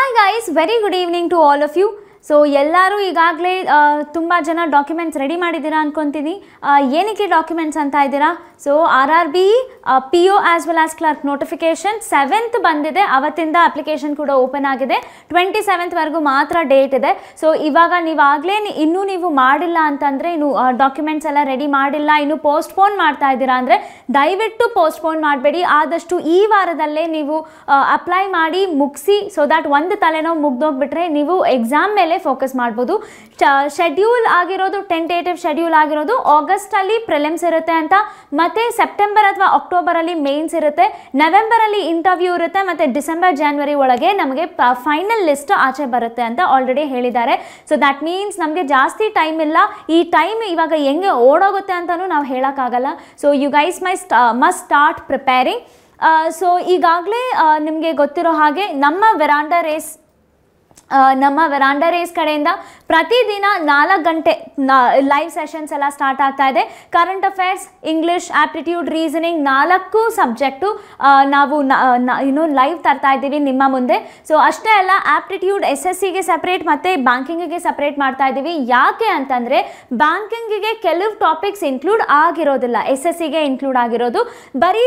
Hi guys, very good evening to all of you. So ಎಲ್ಲರೂ ಈಗಾಗಲೇ ತುಂಬ ಜನ ಡಾಕ್ಯುಮೆಂಟ್ಸ್ ರೆಡಿ ಮಾಡಿದ್ದೀರಾ ಅಂದ್ಕೊತೀನಿ. ಏನಕ್ಕೆ ಡಾಕ್ಯುಮೆಂಟ್ಸ್ ಅಂತ ಇದ್ದೀರಾ? So RRB PO as well as clerk notification 7th ಬಂದಿದೆ. ಅವತ್ತಿಂದ ಅಪ್ಲಿಕೇಶನ್ ಕೂಡ ಓಪನ್ ಆಗಿದೆ. 27th ಮಾತ್ರ ಡೇಟ್ ಇದೆ. ಸೊ ಇವಾಗ ನೀವಾಗಲೇ ಇನ್ನೂ ನೀವು ಮಾಡಿಲ್ಲ ಅಂತಂದರೆ, ಇನ್ನು ಡಾಕ್ಯುಮೆಂಟ್ಸ್ ಎಲ್ಲ ರೆಡಿ ಮಾಡಿಲ್ಲ, ಇನ್ನು ಪೋಸ್ಟ್ಪೋನ್ ಮಾಡ್ತಾ ಇದ್ದೀರಾ ಅಂದರೆ ದಯವಿಟ್ಟು ಪೋಸ್ಟ್ಪೋನ್ ಮಾಡಬೇಡಿ. ಆದಷ್ಟು ಈ ವಾರದಲ್ಲೇ ನೀವು ಅಪ್ಲೈ ಮಾಡಿ ಮುಗಿಸಿ, ಸೊ ದ್ಯಾಟ್ ಒಂದು ತಲೆನೋವು ಮುಗ್ದೋಗ್ಬಿಟ್ರೆ ನೀವು ಎಕ್ಸಾಮ್ ಮೇಲೆ ಫೋಕಸ್ ಮಾಡ್ಬೋದು. ಶೆಡ್ಯೂಲ್ ಆಗಿರೋದು ಟೆಂಟೇಟಿವ್ ಶೆಡ್ಯೂಲ್ ಆಗಿರೋದು ಆಗಸ್ಟಲ್ಲಿ ಪ್ರಿಲಿಮ್ಸ್ ಇರುತ್ತೆ ಅಂತ, ಮತ್ತು ಸೆಪ್ಟೆಂಬರ್ ಅಥವಾ ಅಕ್ಟೋಬರಲ್ಲಿ ಮೇನ್ಸ್ ಇರುತ್ತೆ, ನವೆಂಬರಲ್ಲಿ ಇಂಟರ್ವ್ಯೂ ಇರುತ್ತೆ, ಮತ್ತು ಡಿಸೆಂಬರ್ ಜಾನ್ವರಿ ಒಳಗೆ ನಮಗೆ ಫೈನಲ್ ಲಿಸ್ಟ್ ಆಚೆ ಬರುತ್ತೆ ಅಂತ ಆಲ್ರೆಡಿ ಹೇಳಿದ್ದಾರೆ. ಸೊ ದ್ಯಾಟ್ ಮೀನ್ಸ್ ನಮಗೆ ಜಾಸ್ತಿ ಟೈಮ್ ಇಲ್ಲ. ಈ ಟೈಮ್ ಇವಾಗ ಹೆಂಗೆ ಓಡೋಗುತ್ತೆ ಅಂತಲೂ ನಾವು ಹೇಳೋಕ್ಕಾಗಲ್ಲ. So you guys must start preparing. So ಈಗಾಗಲೇ ನಿಮಗೆ ಗೊತ್ತಿರೋ ಹಾಗೆ ನಮ್ಮ ವೆರಾಂಡಾ ರೇಸ್ ಕಡೆಯಿಂದ ಪ್ರತಿದಿನ 4 ಗಂಟೆ ಲೈವ್ ಸೆಷನ್ಸ್ ಎಲ್ಲ ಸ್ಟಾರ್ಟ್ ಆಗ್ತಾ ಇದೆ. Current affairs, English, aptitude, reasoning 4 subject ನಾವು ಲೈವ್ ತರ್ತಾ ಇದ್ದೀವಿ ನಿಮ್ಮ ಮುಂದೆ. ಸೊ ಅಷ್ಟೇ ಅಲ್ಲ, ಆಪ್ಟಿಟ್ಯೂಡ್ SSCಗೆ ಸಪ್ರೇಟ್ ಮತ್ತು ಬ್ಯಾಂಕಿಂಗಿಗೆ ಸಪ್ರೇಟ್ ಮಾಡ್ತಾ ಇದ್ದೀವಿ. ಯಾಕೆ ಅಂತಂದರೆ ಬ್ಯಾಂಕಿಂಗಿಗೆ ಕೆಲವು ಟಾಪಿಕ್ಸ್ ಇನ್ಕ್ಲೂಡ್ ಆಗಿರೋದಿಲ್ಲ, SSCಗೆ ಇನ್ಕ್ಲೂಡ್ ಆಗಿರೋದು. ಬರೀ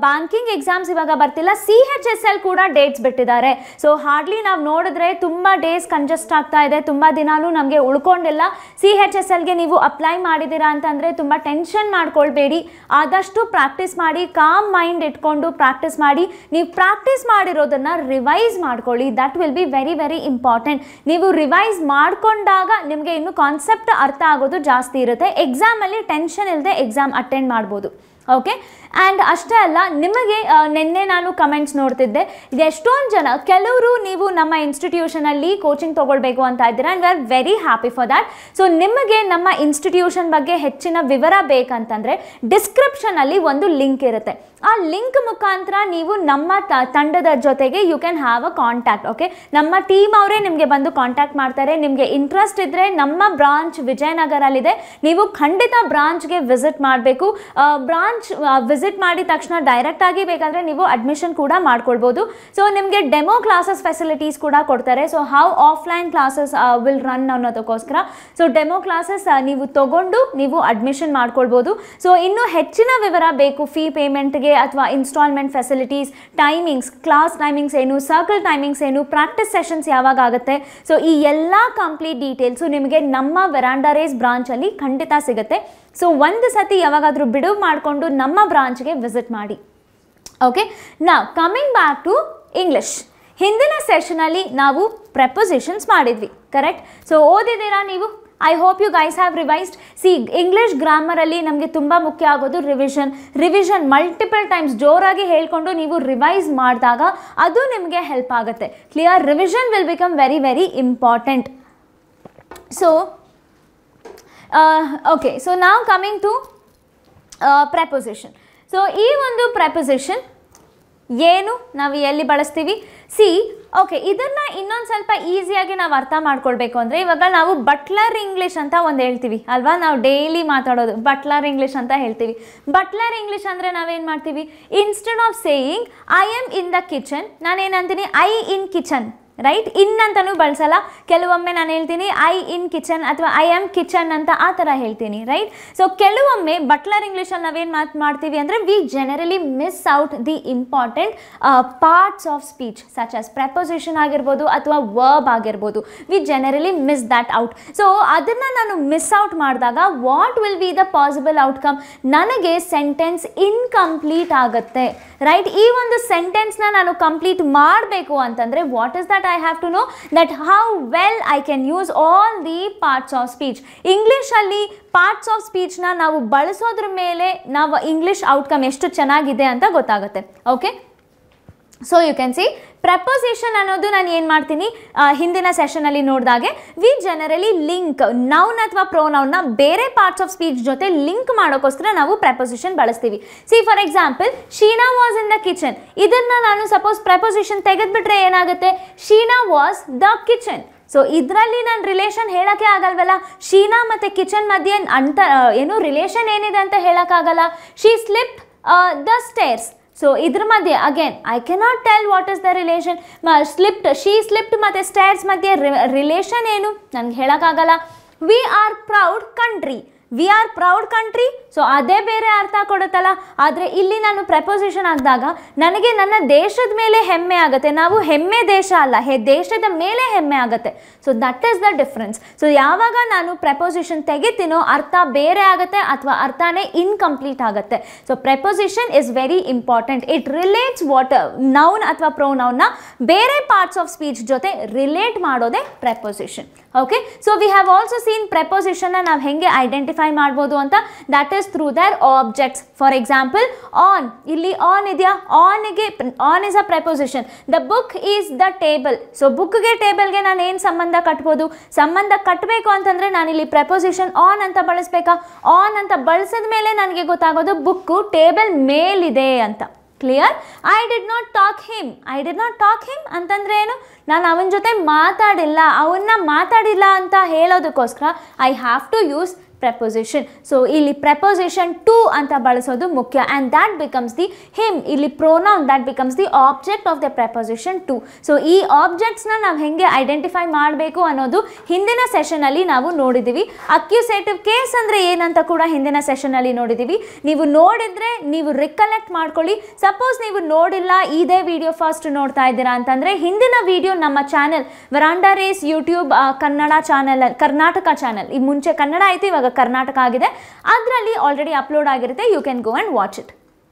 ಬ್ಯಾಂಕಿಂಗ್ ಎಕ್ಸಾಮ್ಸ್ ಇವಾಗ ಬರ್ತಿಲ್ಲ, CHSL ಕೂಡ ಡೇಟ್ಸ್ ಬಿಟ್ಟಿದ್ದಾರೆ. ಸೊ ಹಾರ್ಡ್ಲಿ ನಾವು ನೋಡಿದ್ರೆ ತುಂಬ ಡೇಸ್ ಕಂಜೆಸ್ಟ್ ಆಗ್ತಾ ಇದೆ, ತುಂಬ ದಿನಾನೂ ನಮಗೆ ಉಳ್ಕೊಂಡಿಲ್ಲ. CHSLಗೆ ನೀವು ಅಪ್ಲೈ ಮಾಡಿದ್ದೀರಾ ಅಂತಂದರೆ ತುಂಬ ಟೆನ್ಷನ್ ಮಾಡ್ಕೊಳ್ಬೇಡಿ. ಆದಷ್ಟು ಪ್ರಾಕ್ಟೀಸ್ ಮಾಡಿ, ಕಾಮ್ ಮೈಂಡ್ ಇಟ್ಕೊಂಡು ಪ್ರಾಕ್ಟೀಸ್ ಮಾಡಿ. ನೀವು ಪ್ರಾಕ್ಟೀಸ್ ಮಾಡಿರೋದನ್ನು ರಿವೈಸ್ ಮಾಡ್ಕೊಳ್ಳಿ. That will be very very important. ನೀವು ರಿವೈಸ್ ಮಾಡಿಕೊಂಡಾಗ ನಿಮಗೆ ಇನ್ನು ಕಾನ್ಸೆಪ್ಟ್ ಅರ್ಥ ಆಗೋದು ಜಾಸ್ತಿ ಇರುತ್ತೆ. ಎಕ್ಸಾಮಲ್ಲಿ ಟೆನ್ಷನ್ ಇಲ್ಲದೆ ಎಕ್ಸಾಮ್ ಅಟೆಂಡ್ ಮಾಡ್ಬೋದು. ಓಕೆ, ಆ್ಯಂಡ್ ಅಷ್ಟೇ ಅಲ್ಲ, ನಿಮಗೆ ನಿನ್ನೆ ನಾನು ಕಮೆಂಟ್ಸ್ ನೋಡ್ತಿದ್ದೆ, ಎಷ್ಟೊಂದು ಜನ ಕೆಲವರು ನೀವು ನಮ್ಮ ಇನ್ಸ್ಟಿಟ್ಯೂಷನಲ್ಲಿ ಕೋಚಿಂಗ್ ತೊಗೊಳ್ಬೇಕು ಅಂತ ಇದ್ದೀರಾ, and we are very happy for that. So ನಿಮಗೆ ನಮ್ಮ ಇನ್ಸ್ಟಿಟ್ಯೂಷನ್ ಬಗ್ಗೆ ಹೆಚ್ಚಿನ ವಿವರ ಬೇಕಂತಂದರೆ ಡಿಸ್ಕ್ರಿಪ್ಷನಲ್ಲಿ ಒಂದು ಲಿಂಕ್ ಇರುತ್ತೆ. ಆ ಲಿಂಕ್ ಮುಖಾಂತರ ನೀವು ನಮ್ಮ ತಂಡದ ಜೊತೆಗೆ you can have a contact. Okay, ನಮ್ಮ ಟೀಮ್ ಅವರೇ ನಿಮಗೆ ಬಂದು ಕಾಂಟ್ಯಾಕ್ಟ್ ಮಾಡ್ತಾರೆ. ನಿಮಗೆ ಇಂಟ್ರೆಸ್ಟ್ ಇದ್ದರೆ ನಮ್ಮ ಬ್ರಾಂಚ್ ವಿಜಯನಗರಲ್ಲಿದೆ, ನೀವು ಖಂಡಿತ ಬ್ರಾಂಚ್ಗೆ ವಿಸಿಟ್ ಮಾಡಬೇಕು. ಬ್ರಾಂಚ್ ವಿಸಿಟ್ ಮಾಡಿದ ತಕ್ಷಣ ಡೈರೆಕ್ಟಾಗಿ ಬೇಕಾದರೆ ನೀವು ಅಡ್ಮಿಷನ್ ಕೂಡ ಮಾಡ್ಕೊಳ್ಬೋದು. ಸೊ ನಿಮಗೆ ಡೆಮೋ ಕ್ಲಾಸಸ್ ಫೆಸಿಲಿಟೀಸ್ ಕೂಡ ಕೊಡ್ತಾರೆ. So how offline classes will run ಅನ್ನೋದಕ್ಕೋಸ್ಕರ ಸೊ ಡೆಮೋ ಕ್ಲಾಸಸ್ ನೀವು ತಗೊಂಡು ನೀವು ಅಡ್ಮಿಷನ್ ಮಾಡ್ಕೊಳ್ಬೋದು. ಸೊ ಇನ್ನೂ ಹೆಚ್ಚಿನ ವಿವರ ಬೇಕು, ಫೀ ಪೇಮೆಂಟ್ಗೆ ಅಥವಾ instalment facilities, timings, class timings ಏನು, ಸರ್ಕಲ್ ಟೈಮಿಂಗ್ಸ್ ಏನು, ಪ್ರಾಕ್ಟೀಸ್ ಸೆಷನ್ಸ್ ಯಾವಾಗ ಆಗುತ್ತೆ, ಸೊ ಈ ಎಲ್ಲ ಕಂಪ್ಲೀಟ್ ಡೀಟೇಲ್ಸು ನಿಮಗೆ ನಮ್ಮ ವೆರಾಂಡಾ ರೇಸ್ ಬ್ರಾಂಚಲ್ಲಿ ಖಂಡಿತ ಸಿಗುತ್ತೆ. ಸೊ ಒಂದು ಸತಿ ಯಾವಾಗಾದರೂ ಬಿಡುವು ಮಾಡಿಕೊಂಡು ನಮ್ಮ ಬ್ರಾಂಚ್ಗೆ ವಿಸಿಟ್ ಮಾಡಿ. Okay, now coming back to English. ಹಿಂದಿನ ಸೆಷನಲ್ಲಿ ನಾವು ಪ್ರೆಪೊಸಿಷನ್ಸ್ ಮಾಡಿದ್ವಿ, ಕರೆಕ್ಟ್? ಸೊ ಓದಿದ್ದೀರಾ ನೀವು? I hope you guys have revised. See, English ಗ್ರಾಮರಲ್ಲಿ ನಮಗೆ ತುಂಬ ಮುಖ್ಯ ಆಗೋದು ರಿವಿಷನ್ ಮಲ್ಟಿಪಲ್ ಟೈಮ್ಸ್ ಜೋರಾಗಿ ಹೇಳ್ಕೊಂಡು ನೀವು ರಿವೈಸ್ ಮಾಡಿದಾಗ ಅದು ನಿಮಗೆ ಹೆಲ್ಪ್ ಆಗುತ್ತೆ. Clear? Revision will become very very important. So okay, so ನಾವು ಕಮಿಂಗ್ ಟು ಪ್ರೆಪೊಸಿಷನ್. ಸೊ ಈ ಒಂದು ಪ್ರೆಪೊಸಿಷನ್ ಏನು, ನಾವು ಎಲ್ಲಿ ಬಳಸ್ತೀವಿ? ಸಿ, ಓಕೆ, ಇದನ್ನು ಇನ್ನೊಂದು ಸ್ವಲ್ಪ ಈಸಿಯಾಗಿ ನಾವು ಅರ್ಥ ಮಾಡ್ಕೊಳ್ಬೇಕು ಅಂದರೆ, ಇವಾಗ ನಾವು ಬಟ್ಲರ್ ಇಂಗ್ಲೀಷ್ ಅಂತ ಒಂದು ಹೇಳ್ತೀವಿ ಅಲ್ವಾ, ನಾವು ಡೈಲಿ ಮಾತಾಡೋದು ಬಟ್ಲರ್ ಇಂಗ್ಲೀಷ್ ಅಂತ ಹೇಳ್ತೀವಿ. ಬಟ್ಲರ್ ಇಂಗ್ಲೀಷ್ ಅಂದರೆ ನಾವೇನು ಮಾಡ್ತೀವಿ? Instead of saying I am in the kitchen, ನಾನೇನಂತೀನಿ I in kitchen, right? In ಅಂತಲೂ ಬಳಸಲ್ಲ. ಕೆಲವೊಮ್ಮೆ ನಾನು ಹೇಳ್ತೀನಿ ಐ ಇನ್ ಕಿಚನ್ ಅಥವಾ ಐ ಆಮ್ ಕಿಚನ್ ಅಂತ ಆ ಥರ ಹೇಳ್ತೀನಿ, ರೈಟ್? ಸೊ ಕೆಲವೊಮ್ಮೆ ಬಟ್ಲರ್ ಇಂಗ್ಲೀಷಲ್ಲಿ ನಾವೇನು ಮಾಡ್ತೀವಿ ಅಂದರೆ we generally miss out the important parts of speech such as preposition ಆಗಿರ್ಬೋದು ಅಥವಾ ವರ್ಬ್ ಆಗಿರ್ಬೋದು. We generally miss that out. So ಅದನ್ನು ನಾನು ಮಿಸ್ ಔಟ್ ಮಾಡಿದಾಗ what will be the possible outcome? ನನಗೆ ಸೆಂಟೆನ್ಸ್ ಇನ್ಕಂಪ್ಲೀಟ್ ಆಗುತ್ತೆ, ರೈಟ್? ಈ ಒಂದು ಸೆಂಟೆನ್ಸ್ನ ನಾನು ಕಂಪ್ಲೀಟ್ ಮಾಡಬೇಕು ಅಂತಂದರೆ what is that? I have to know that how well I can use all the parts of speech. English ಅಲ್ಲಿ ಪಾರ್ಟ್ಸ್ ಆಫ್ ಸ್ಪೀಚ್ನ ನಾವು ಬಳಸೋದ್ರ ಮೇಲೆ ನಾವು ಇಂಗ್ಲಿಷ್ ಔಟ್ಕಮ್ ಎಷ್ಟು ಚೆನ್ನಾಗಿದೆ ಅಂತ ಗೊತ್ತಾಗುತ್ತೆ. Okay, so you can see preposition ಅನ್ನೋದು ನಾನು ಏನು ಮಾಡ್ತೀನಿ, ಹಿಂದಿನ ಸೆಷನಲ್ಲಿ ನೋಡಿದಾಗೆ ವಿ ಜನರಲಿ ಲಿಂಕ್ ನೌನ್ ಅಥವಾ ಪ್ರೊನೌನ್ನ ಬೇರೆ ಪಾರ್ಟ್ಸ್ ಆಫ್ ಸ್ಪೀಚ್ ಜೊತೆ ಲಿಂಕ್ ಮಾಡೋಕ್ಕೋಸ್ಕರ ನಾವು ಪ್ರೆಪೊಸಿಷನ್ ಬಳಸ್ತೀವಿ. See, for example, Sheena was in the kitchen. ಇದನ್ನು ನಾನು ಸಪೋಸ್ ಪ್ರೆಪೊಸಿಷನ್ ತೆಗೆದುಬಿಟ್ರೆ ಏನಾಗುತ್ತೆ? Sheena was the kitchen. So ಇದರಲ್ಲಿ ನಾನು ರಿಲೇಷನ್ ಹೇಳೋಕ್ಕೆ ಆಗಲ್ವಲ್ಲ, ಶೀನಾ ಮತ್ತು ಕಿಚನ್ ಮಧ್ಯೆ ಅಂತ ಏನು ರಿಲೇಷನ್ ಏನಿದೆ ಅಂತ ಹೇಳೋಕ್ಕಾಗಲ್ಲ. She slipped the stairs, so ಇದ್ರ ಮಧ್ಯೆ again I cannot tell what is the relation. Slipped, she slipped ಮತ್ತು ಸ್ಟೇರ್ಸ್ ಮಧ್ಯೆ ರಿಲೇಷನ್ ಏನು ನನಗೆ ಹೇಳೋಕ್ಕಾಗಲ್ಲ. We are proud country, we are proud country, so ಅದೇ ಬೇರೆ ಅರ್ಥ ಕೊಡುತ್ತಲ್ಲ. ಆದರೆ ಇಲ್ಲಿ ನಾನು ಪ್ರೆಪೋಸಿಷನ್ ಹಾಕಿದಾಗ ನನಗೆ ನನ್ನ ದೇಶದ ಮೇಲೆ ಹೆಮ್ಮೆ ಆಗುತ್ತೆ. ನಾವು ಹೆಮ್ಮೆ ದೇಶ ಅಲ್ಲ, ದೇಶದ ಮೇಲೆ ಹೆಮ್ಮೆ ಆಗುತ್ತೆ. So that is the difference. So ಯಾವಾಗ ನಾನು ಪ್ರೆಪೋಸಿಷನ್ ತೆಗಿತೀನೋ ಅರ್ಥ ಬೇರೆ ಆಗುತ್ತೆ ಅಥವಾ ಅರ್ಥನೇ ಇನ್ಕಂಪ್ಲೀಟ್ ಆಗುತ್ತೆ. So preposition is very important. It relates what noun ಅಥವಾ ಪ್ರೊನೌನ್ನ ಬೇರೆ ಪಾರ್ಟ್ಸ್ ಆಫ್ ಸ್ಪೀಚ್ ಜೊತೆ ರಿಲೇಟ್ ಮಾಡೋದೇ preposition. Okay, so we have also seen ಪ್ರೆಪೋಸಿಷನ್ನ ನಾವು ಹೆಂಗೆ ಐಡೆಂಟಿಫೈ ಮಾಡ್ಬೋದು ಅಂತ. That is through their objects. For example on, ಇಲ್ಲಿ ಆನ್ ಇದೆಯಾ, ಆನ್ಗೆ on is a preposition. The book is the table. So ಬುಕ್ಗೆ ಟೇಬಲ್ಗೆ ನಾನು ಏನು ಸಂಬಂಧ ಕಟ್ಬೋದು? ಸಂಬಂಧ ಕಟ್ಟಬೇಕು ಅಂತಂದರೆ ನಾನಿಲ್ಲಿ ಪ್ರೆಪೋಸಿಷನ್ ಆನ್ ಅಂತ ಬಳಸಬೇಕಾ? ಆನ್ ಅಂತ ಬಳಸಿದ ಮೇಲೆ ನನಗೆ ಗೊತ್ತಾಗೋದು ಬುಕ್ಕು ಟೇಬಲ್ ಮೇಲಿದೆ ಅಂತ. Clear? I did not talk him. I did not talk him ಅಂತಂದರೆ ಏನು? ನಾನು ಅವನ ಜೊತೆ ಮಾತಾಡಿಲ್ಲ, ಅವನ್ನ ಮಾತಾಡಿಲ್ಲ ಅಂತ ಹೇಳೋದಕ್ಕೋಸ್ಕರ I have to use preposition. ಸೊ ಇಲ್ಲಿ preposition to ಅಂತ ಬಳಸೋದು ಮುಖ್ಯ. and that becomes the him. ಇಲ್ಲಿ pronoun that becomes the object of the preposition to. So ಈ ಆಬ್ಜೆಕ್ಟ್ಸ್ನ ನಾವು ಹೆಂಗೆ ಐಡೆಂಟಿಫೈ ಮಾಡಬೇಕು ಅನ್ನೋದು ಹಿಂದಿನ ಸೆಷನಲ್ಲಿ ನಾವು ನೋಡಿದ್ದೀವಿ. ಅಕ್ಯುಸೇಟಿವ್ ಕೇಸ್ ಅಂದರೆ ಏನಂತ ಕೂಡ ಹಿಂದಿನ ಸೆಷನಲ್ಲಿ ನೋಡಿದ್ದೀವಿ. ನೀವು ನೋಡಿದರೆ ನೀವು ರಿಕಲೆಕ್ಟ್ ಮಾಡ್ಕೊಳ್ಳಿ. ಸಪೋಸ್ ನೀವು ನೋಡಿಲ್ಲ, ಇದೇ ವಿಡಿಯೋ ಫಸ್ಟ್ ನೋಡ್ತಾ ಇದ್ದೀರಾ ಅಂತಂದರೆ ಹಿಂದಿನ ವಿಡಿಯೋ ನಮ್ಮ channel Veranda Race YouTube Kannada channel, Karnataka channel, ಈ ಮುಂಚೆ ಕನ್ನಡ ಆಯಿತು, ಇವಾಗ ಕರ್ನಾಟಕ ಆಗಿದೆ, ಅದರಲ್ಲಿ ಆಲ್ರೆಡಿ ಅಪ್ಲೋಡ್ ಆಗಿರುತ್ತೆ. You can go and watch it.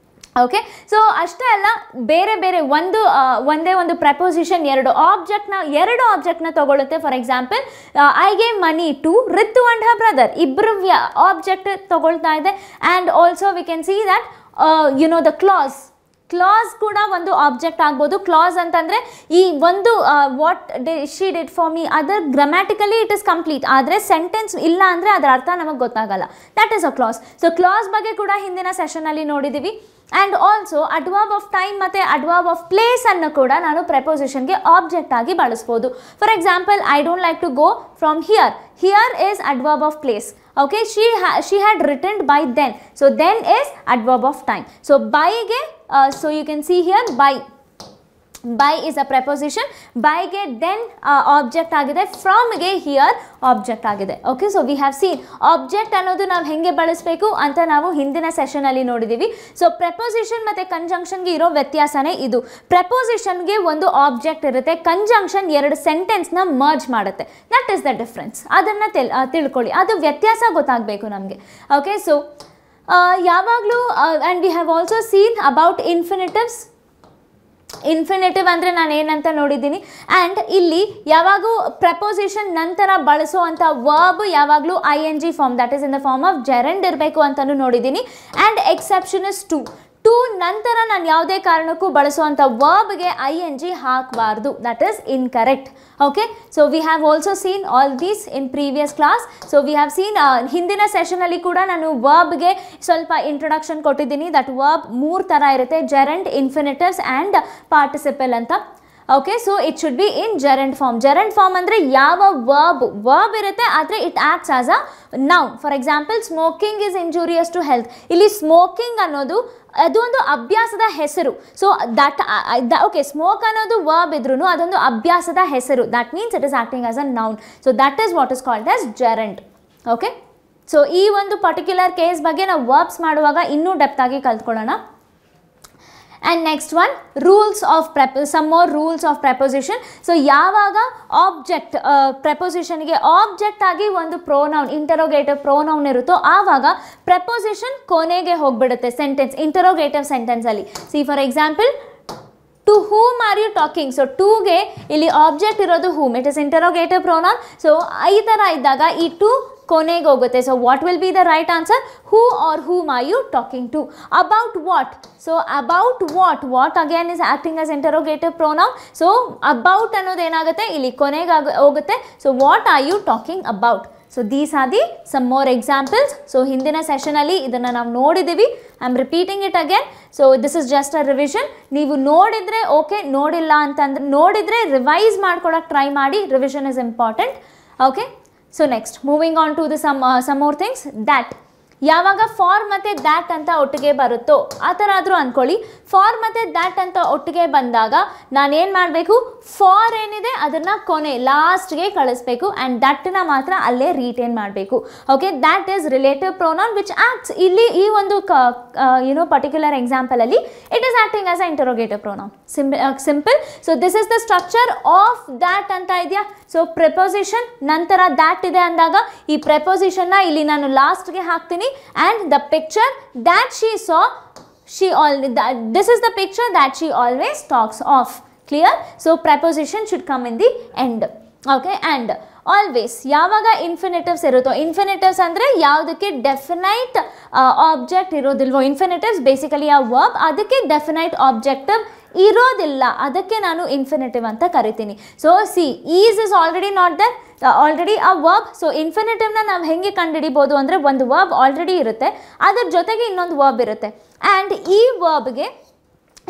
Okay, so ಅಷ್ಟೇ ಅಲ್ಲ, ಬೇರೆ ಬೇರೆ ಒಂದೇ ಒಂದು ಪ್ರೆಪೋಸಿಷನ್ ಎರಡು ಆಬ್ಜೆಕ್ಟ್ನ ತಗೊಳುತ್ತೆ. For example I gave money to Ritu and her brother. ಇಬ್ಬರು ಆಬ್ಜೆಕ್ಟ್ ತಗೊಳ್ತಾ ಇದೆ. And also we can see that the clause ಕೂಡ ಒಂದು ಆಬ್ಜೆಕ್ಟ್ ಆಗ್ಬೋದು. ಕ್ಲಾಸ್ ಅಂತಂದರೆ ಈ ಒಂದು what she did for me, other grammatically it is complete, ಆದರೆ ಸೆಂಟೆನ್ಸ್ ಇಲ್ಲ ಅಂದರೆ ಅದರ ಅರ್ಥ ನಮಗೆ ಗೊತ್ತಾಗಲ್ಲ. That is a clause. So clause ಬಗ್ಗೆ ಕೂಡ ಹಿಂದಿನ ಸೆಷನಲ್ಲಿ ನೋಡಿದ್ದೀವಿ. And also adverb of time ಮತ್ತು ಅಡ್ವರ್ಬ್ ಆಫ್ ಪ್ಲೇಸ್ ಅನ್ನು ಕೂಡ ನಾನು ಪ್ರೆಪೋಸಿಷನ್ಗೆ ಆಬ್ಜೆಕ್ಟ್ ಆಗಿ ಬಳಸ್ಬೋದು. For example I don't like to go from here. Here is adverb of place. Okay, she had written by then. So then is adverb of time. So by ge so you can see here by is a preposition. By ge then object agide, from ge here object agide. Okay, so we have seen object ಅನ್ನೋದು ನಾವು ಹೆಂಗೆ ಬಳಸಬೇಕು ಅಂತ ನಾವು ಹಿಂದಿನ session ಅಲ್ಲಿ ನೋಡಿದೀವಿ. So ಪ್ರೆಪೋಸಿಷನ್ ಮತ್ತೆ ಕಂಜಂಕ್ಷನ್ ಗೆ ಇರೋ ವ್ಯತ್ಯಾಸನೇ ಇದು. ಪ್ರೆಪೋಸಿಷನ್ ಗೆ ಒಂದು ಆಬ್ಜೆಕ್ಟ್ ಇರುತ್ತೆ, ಕಂಜಂಕ್ಷನ್ ಎರಡು ಸೆಂಟೆನ್ಸ್ ನ ಮರ್ಜ್ ಮಾಡುತ್ತೆ. That is the difference. ಅದನ್ನ ತಿಳ್ಕೊಳ್ಳಿ, ಅದು ವ್ಯತ್ಯಾಸ ಗೊತ್ತಾಗಬೇಕು ನಮಗೆ. ಓಕೆ, ಸೊ ಯಾವಾಗಲೂ and we have also seen about infinitives. Infinitive ಅಂದರೆ ನಾನು ಏನಂತ ನೋಡಿದ್ದೀನಿ. ಆ್ಯಂಡ್ ಇಲ್ಲಿ ಯಾವಾಗೂ ಪ್ರೆಪೋಸಿಷನ್ ನಂತರ ಬಳಸುವಂಥ ವರ್ಬ್ ಯಾವಾಗಲೂ ING form, that is in the form of gerund ಇರಬೇಕು ಅಂತಲೂ ನೋಡಿದ್ದೀನಿ. ಆ್ಯಂಡ್ ಎಕ್ಸೆಪ್ಷನ್ ಇಸ್ ಟು ನಂತರ ನಾನು ಯಾವುದೇ ಕಾರಣಕ್ಕೂ ಬಳಸುವಂಥ ವರ್ಬ್ಗೆ ING ಹಾಕಬಾರ್ದು. That is incorrect. Okay, so we have also scene all these in previous class. So we have seen ಹಿಂದಿನ ಸೆಷನಲ್ಲಿ ಕೂಡ ನಾನು ವರ್ಬ್ಗೆ ಸ್ವಲ್ಪ ಇಂಟ್ರೊಡಕ್ಷನ್ ಕೊಟ್ಟಿದ್ದೀನಿ. ದಟ್ ವರ್ಬ್ 3 ಥರ ಇರುತ್ತೆ, ಜೆರಂಡ್, ಇನ್ಫಿನಿಟಿವ್ಸ್ ಆ್ಯಂಡ್ ಪಾರ್ಟಿಸಿಪಲ್ ಅಂತ. Okay, so it should be in gerund form. Gerund form ಅಂದರೆ ಯಾವ ವರ್ಬ್ ಇರುತ್ತೆ ಆದರೆ it acts as a noun. For example smoking is injurious to health. ಇಲ್ಲಿ ಸ್ಮೋಕಿಂಗ್ ಅನ್ನೋದು ಅದು ಒಂದು ಅಭ್ಯಾಸದ ಹೆಸರು. ಸೊ ದಟ್ ಓಕೆ, ಸ್ಮೋಕ್ ಅನ್ನೋದು ವರ್ಬ್ ಇದ್ರೂ ಅದೊಂದು ಅಭ್ಯಾಸದ ಹೆಸರು. That means it is acting as a noun. So that is what is called as gerund. Okay, so ಈ ಒಂದು ಪರ್ಟಿಕ್ಯುಲರ್ ಕೇಸ್ ಬಗ್ಗೆ ನಾವು ವರ್ಬ್ಸ್ ಮಾಡುವಾಗ ಇನ್ನೂ ಡೆಪ್ತ್ ಆಗಿ ಕಲ್ತ್ಕೊಳ್ಳೋಣ. And next one, rules of some more rules of preposition. So ಯಾವಾಗ object ಪ್ರೆಪೋಸಿಷನ್ಗೆ ಆಬ್ಜೆಕ್ಟ್ ಆಗಿ ಒಂದು ಪ್ರೋನೌನ್, ಇಂಟರೋಗೇಟಿವ್ ಪ್ರೋನೌನ್ ಇರುತ್ತೋ ಆವಾಗ ಪ್ರೆಪೋಸಿಷನ್ ಕೊನೆಗೆ ಹೋಗ್ಬಿಡುತ್ತೆ ಸೆಂಟೆನ್ಸ್, ಇಂಟರೋಗೇಟಿವ್ ಸೆಂಟೆನ್ಸಲ್ಲಿ. See for example to whom are you talking. So ಟೂಗೆ ಇಲ್ಲಿ ಆಬ್ಜೆಕ್ಟ್ ಇರೋದು whom, it is interrogative pronoun. So ಈ ಥರ ಇದ್ದಾಗ ಈ ಟು ಕೊನೆಗೆ ಹೋಗುತ್ತೆ. So what will be the right answer? Who are whom are you talking to. About what? So about what again is acting as interrogative pronoun. So about ಅನ್ನೋದು ಏನಾಗುತ್ತೆ ಇಲ್ಲಿ ಕೊನೆಗೆ ಹೋಗುತ್ತೆ. So what are you talking about? So these are the some more examples. So ಹಿಂದಿನ ಸೆಷನಲ್ಲಿ ಇದನ್ನು ನಾವು ನೋಡಿದ್ದೀವಿ. I am repeating it again. So this is just a revision. ನೀವು ನೋಡಿದರೆ ಓಕೆ, ನೋಡಿಲ್ಲ ಅಂತಂದರೆ ನೋಡಿದರೆ ರಿವೈಸ್ ಮಾಡ್ಕೊಳಕ್ಕೆ ಟ್ರೈ ಮಾಡಿ. Revision is important. Okay, so next moving on to the some more things, that ಯಾವಾಗ ಫಾರ್ ಮತ್ತು ದ್ಯಾಟ್ ಅಂತ ಒಟ್ಟಿಗೆ ಬರುತ್ತೋ ಆ ಥರ ಆದರೂ ಅಂದ್ಕೊಳ್ಳಿ. ಫಾರ್ ಮತ್ತು ದ್ಯಾಟ್ ಅಂತ ಒಟ್ಟಿಗೆ ಬಂದಾಗ ನಾನೇನು ಮಾಡಬೇಕು, ಫಾರ್ ಏನಿದೆ ಅದನ್ನು ಕೊನೆ ಲಾಸ್ಟ್ಗೆ ಕಳಿಸ್ಬೇಕು ಆ್ಯಂಡ್ ದಟ್ನ ಮಾತ್ರ ಅಲ್ಲೇ ರೀಟೇನ್ ಮಾಡಬೇಕು. Okay, that is relative pronoun which acts. ಇಲ್ಲಿ ಈ ಒಂದು ಪರ್ಟಿಕ್ಯುಲರ್ ಎಕ್ಸಾಂಪಲಲ್ಲಿ it is acting as a interrogative pronoun. Simple. So this is the structure of that ಅಂತ ಇದೆಯಾ. ಸೊ ಪ್ರೆಪೋಸಿಷನ್ ನಂತರ ದ್ಯಾಟ್ ಇದೆ ಅಂದಾಗ ಈ ಪ್ರೆಪೋಸಿಷನ್ನ ಇಲ್ಲಿ ನಾನು ಲಾಸ್ಟ್ಗೆ ಹಾಕ್ತೀನಿ. And the picture that she saw, this is the picture that she always talks of. Clear? So preposition should come in the end. Okay, and always ಯಾವಾಗ ಇನ್ಫಿನಿಟಿವ್ಸ್ ಇರುತ್ತೋ, ಇನ್ಫಿನಿಟಿವ್ಸ್ ಅಂದರೆ ಯಾವುದಕ್ಕೆ ಡೆಫಿನೈಟ್ ಆಬ್ಜೆಕ್ಟ್ ಇರೋದಿಲ್ವೋ, ಇನ್ಫಿನಿಟಿವ್ಸ್ ಬೇಸಿಕಲಿ ಆ verb, ಅದಕ್ಕೆ definite objective ಇರೋದಿಲ್ಲ, ಅದಕ್ಕೆ ನಾನು ಇನ್ಫಿನಿಟಿವ್ ಅಂತ ಕರಿತೀನಿ. So see, is is already not there, already ಆ ವರ್ಬ್. ಸೊ ಇನ್ಫಿನಿಟಿವ್ನ ನಾವು ಹೆಂಗೆ ಕಂಡುಹಿಡಿಬೋದು ಅಂದರೆ ಒಂದು ವರ್ಬ್ ಆಲ್ರೆಡಿ ಇರುತ್ತೆ, ಅದರ ಜೊತೆಗೆ ಇನ್ನೊಂದು ವರ್ಬ್ ಇರುತ್ತೆ ಆ್ಯಂಡ್ ಈ ವರ್ಬ್ಗೆ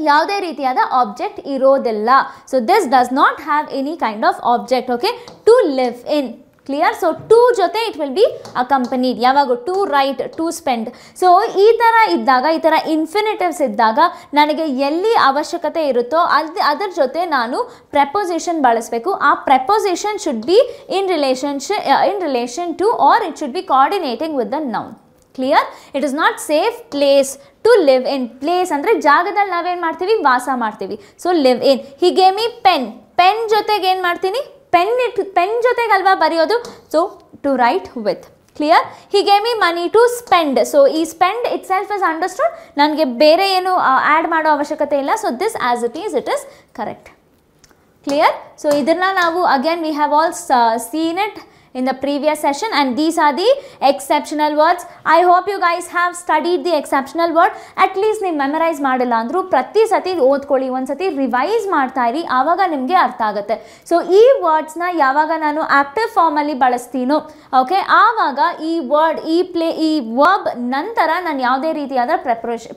ಯಾವುದೇ ರೀತಿಯಾದ ಆಬ್ಜೆಕ್ಟ್ ಇರೋದಿಲ್ಲ. So this does not have any kind of object. Okay, to live in. Clear? So to ಜೊತೆ ಇಟ್ ವಿಲ್ ಬಿ ಅಕಂಪನಿಡ್. ಯಾವಾಗ to right, to spend. So ಈ ಥರ ಇದ್ದಾಗ, ಈ ಥರ ಇನ್ಫಿನಿಟಿವ್ಸ್ ಇದ್ದಾಗ ನನಗೆ ಎಲ್ಲಿ ಅವಶ್ಯಕತೆ ಇರುತ್ತೋ ಅದರ ಜೊತೆ ನಾನು ಪ್ರೆಪೋಸಿಷನ್ ಬಳಸಬೇಕು. ಆ preposition should be in relation to or it should be coordinating with the noun. Clear? It is not safe place to live in. Place ಅಂದರೆ ಜಾಗದಲ್ಲಿ ನಾವೇನು ಮಾಡ್ತೀವಿ, ವಾಸ ಮಾಡ್ತೀವಿ. So live in. He gave me pen. Pen ಜೊತೆಗೆ ಏನು ಮಾಡ್ತೀನಿ, pen ಜೊತೆಗೆ ಅಲ್ವಾ ಬರೆಯೋದು. So to write with. Clear? He gave me money to spend. So ಈ spend itself is understood, ನನಗೆ ಬೇರೆ ಏನು ಆ್ಯಡ್ ಮಾಡೋ ಅವಶ್ಯಕತೆ ಇಲ್ಲ. So this as it is correct. Clear? So ಇದನ್ನು ನಾವು again we have all seen it in the previous session and these are the exceptional words. I hope you guys have studied the exceptional word. At least ನೀವು memorise ಮಾಡಿಲ್ಲ ಅಂದರೂ ಪ್ರತಿ ಸತಿ ಓದ್ಕೊಳ್ಳಿ, ಒಂದು ಸತಿ ರಿವೈಸ್ ಮಾಡ್ತಾ ಇರಿ, ಆವಾಗ ನಿಮಗೆ ಅರ್ಥ ಆಗುತ್ತೆ. ಸೊ ಈ ವರ್ಡ್ಸ್ನ ಯಾವಾಗ ನಾನು ಆಕ್ಟಿವ್ ಫಾರ್ಮಲ್ಲಿ ಬಳಸ್ತೀನೋ, ಓಕೆ, ಆವಾಗ ಈ ವರ್ಡ್ ಈ ವರ್ಬ್ ನಂತರ ನಾನು ಯಾವುದೇ ರೀತಿಯಾದ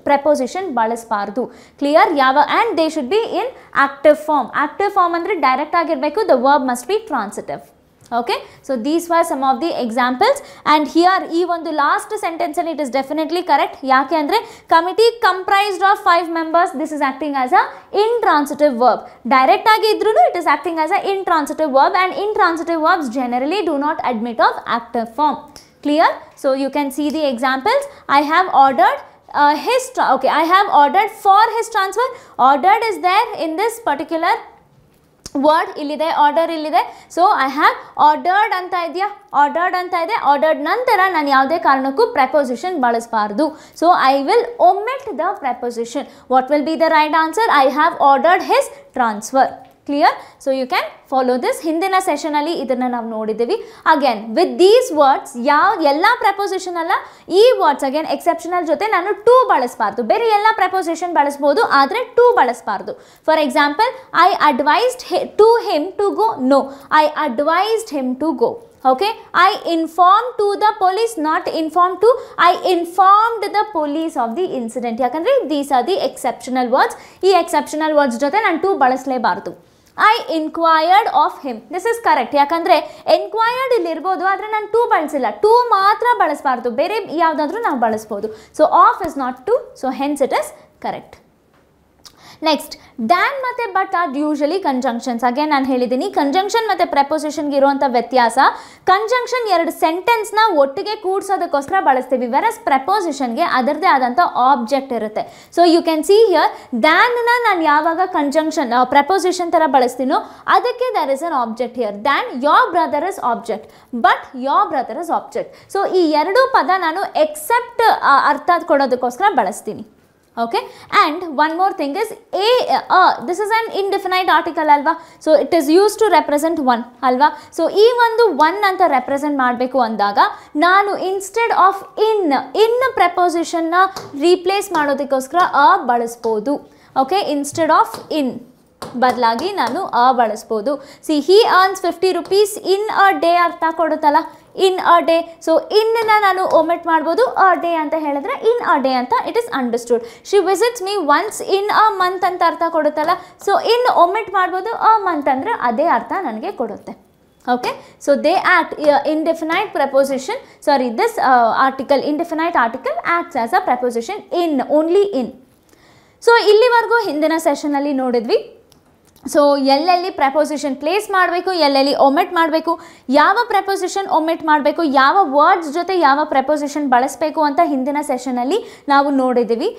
ಪ್ರೆಪೋಸಿಷನ್ ಬಳಸಬಾರ್ದು. Clear? And they should be in active form. Active form ಅಂದರೆ ಡೈರೆಕ್ಟ್ ಆಗಿರಬೇಕು. The verb must be transitive. Okay, so these were some of the examples and here ಈ ಒಂದು ಲಾಸ್ಟ್ ಸೆಂಟೆನ್ಸ್ ಅಲ್ಲಿ it is definitely correct. ಯಾಕೆ ಅಂದರೆ committee comprised of 5 members, this is acting as a intransitive verb. Direct ಆಗಿ ಇದ್ರೂ it is acting as a intransitive verb and intransitive verbs generally do not admit of active form. Clear? So you can see the examples. I have ordered I have ordered for his transfer. Ordered is there in this particular word. ಇಲ್ಲಿದೆ order, ಇಲ್ಲಿದೆ. So I have ordered ಅಂತ ಇದೆಯಾ, ordered ಅಂತ ಇದೆ. Ordered ನಂತರ ನಾನು ಯಾವುದೇ ಕಾರಣಕ್ಕೂ ಪ್ರೆಪೋಸಿಷನ್ ಬಳಸಬಾರ್ದು. So I will omit the preposition. What will be the right answer? I have ordered his transfer. Clear? So you can follow this. ಹಿಂದಿನ ಸೆಷನಲ್ಲಿ ಇದನ್ನು ನಾವು ನೋಡಿದ್ದೀವಿ. ಅಗೇನ್ ವಿತ್ ದೀಸ್ ವರ್ಡ್ಸ್ ಎಲ್ಲ ಪ್ರೆಪೋಸಿಷನ್ ಅಲ್ಲ, ಈ ವರ್ಡ್ಸ್ ಅಗೇನ್ ಎಕ್ಸೆಪ್ಷನಲ್ ಜೊತೆ ನಾನು ಟು ಬಳಸಬಾರ್ದು. ಬೇರೆ ಎಲ್ಲ ಪ್ರೆಪೋಸಿಷನ್ ಬಳಸ್ಬೋದು, ಆದರೆ ಟು ಬಳಸಬಾರ್ದು. For example, I advised to him to go. No, I advised him to go. Okay, I informed to the police, not informed to. I informed the police of the incident. ಯಾಕಂದರೆ these are the exceptional words. ಈ exceptional words ಜೊತೆ ನಾನು to ಬಳಸಲೇಬಾರ್ದು. I inquired of him. This is correct. ಯಾಕಂದರೆ enquired ಇಲ್ಲಿ ಇರ್ಬೋದು, ಆದರೆ ನಾನು to ಬಳಸಿಲ್ಲ. ಟು ಮಾತ್ರ ಬಳಸಬಾರ್ದು, ಬೇರೆ ಯಾವುದಾದ್ರೂ ನಾವು ಬಳಸ್ಬೋದು. So of is not to, so hence it is correct. Next, than ಮತ್ತು but are usually conjunctions. Again ನಾನು ಹೇಳಿದ್ದೀನಿ, ಕಂಜಂಕ್ಷನ್ ಮತ್ತು ಪ್ರೆಪೋಸಿಷನ್ಗೆ ಇರುವಂಥ ವ್ಯತ್ಯಾಸ, ಕಂಜಂಕ್ಷನ್ ಎರಡು ಸೆಂಟೆನ್ಸ್ನ ಒಟ್ಟಿಗೆ ಕೂಡ್ಸೋದಕ್ಕೋಸ್ಕರ ಬಳಸ್ತೀವಿ, ವೆರಸ್ ಪ್ರೆಪೋಸಿಷನ್ಗೆ ಅದರದೇ ಆದಂಥ ಆಬ್ಜೆಕ್ಟ್ ಇರುತ್ತೆ. So you can see here, ದ್ಯಾನ್ನ ನಾನು ಯಾವಾಗ ಕಂಜಂಕ್ಷನ್ ಪ್ರೆಪೋಸಿಷನ್ ಥರ ಬಳಸ್ತೀನೋ ಅದಕ್ಕೆ there is an object here. Than your brother is object, but your brother is object. So ಈ ಎರಡೂ ಪದ ನಾನು ಎಕ್ಸೆಪ್ಟ್ ಅರ್ಥ ಕೊಡೋದಕ್ಕೋಸ್ಕರ ಬಳಸ್ತೀನಿ. Okay, and one more thing is this is an indefinite article alva, so it is used to represent one alva. So ee ಒಂದು one ಅಂತ represent ಮಾಡಬೇಕು ಅಂದಾಗ ನಾನು instead of in preposition ನ replace ಮಾಡೋದಕ್ಕೋಸ್ಕರ ಬಳಸಬಹುದು. Okay, instead of in ಬದಲಾಗಿ ನಾನು ಬಳಸಬಹುದು. See, he earns 50 rupees in a day ಅರ್ಥ ಕೊಡುತ್ತಲ್ಲ, ಇನ್ ಅ ಡೇ. ಸೊ ಇನ್ನ ನಾನು ಒಮಿಟ್ ಮಾಡ್ಬೋದು, ಅ ಡೇ ಅಂತ ಹೇಳಿದ್ರೆ ಇನ್ ಅ ಡೇ ಅಂತ it is understood. She visits me once in a month ಅಂತ ಅರ್ಥ ಕೊಡುತ್ತಲ್ಲ, ಸೊ ಇನ್ ಒಮಿಟ್ ಮಾಡ್ಬೋದು, ಅ ಮಂತ್ ಅಂದರೆ ಅದೇ ಅರ್ಥ ನನಗೆ ಕೊಡುತ್ತೆ. Okay, so they act, indefinite preposition, sorry, this article, indefinite article acts as a preposition in, only in. So ಇಲ್ಲಿವರೆಗೂ ಹಿಂದಿನ ಸೆಷನಲ್ಲಿ ನೋಡಿದ್ವಿ. ಸೊ ಎಲ್ಲೆಲ್ಲಿ ಪ್ರಪೋಸಿಷನ್ ಪ್ಲೇಸ್ ಮಾಡಬೇಕು, ಎಲ್ಲೆಲ್ಲಿ ಒಮಿಟ್ ಮಾಡಬೇಕು, ಯಾವ ಪ್ರಪೋಸಿಷನ್ ಒಮಿಟ್ ಮಾಡಬೇಕು, ಯಾವ ವರ್ಡ್ಸ್ ಜೊತೆ ಯಾವ ಪ್ರಪೋಸಿಷನ್ ಬಳಸಬೇಕು ಅಂತ ಹಿಂದಿನ ಸೆಷನಲ್ಲಿ ನಾವು ನೋಡಿದ್ದೀವಿ.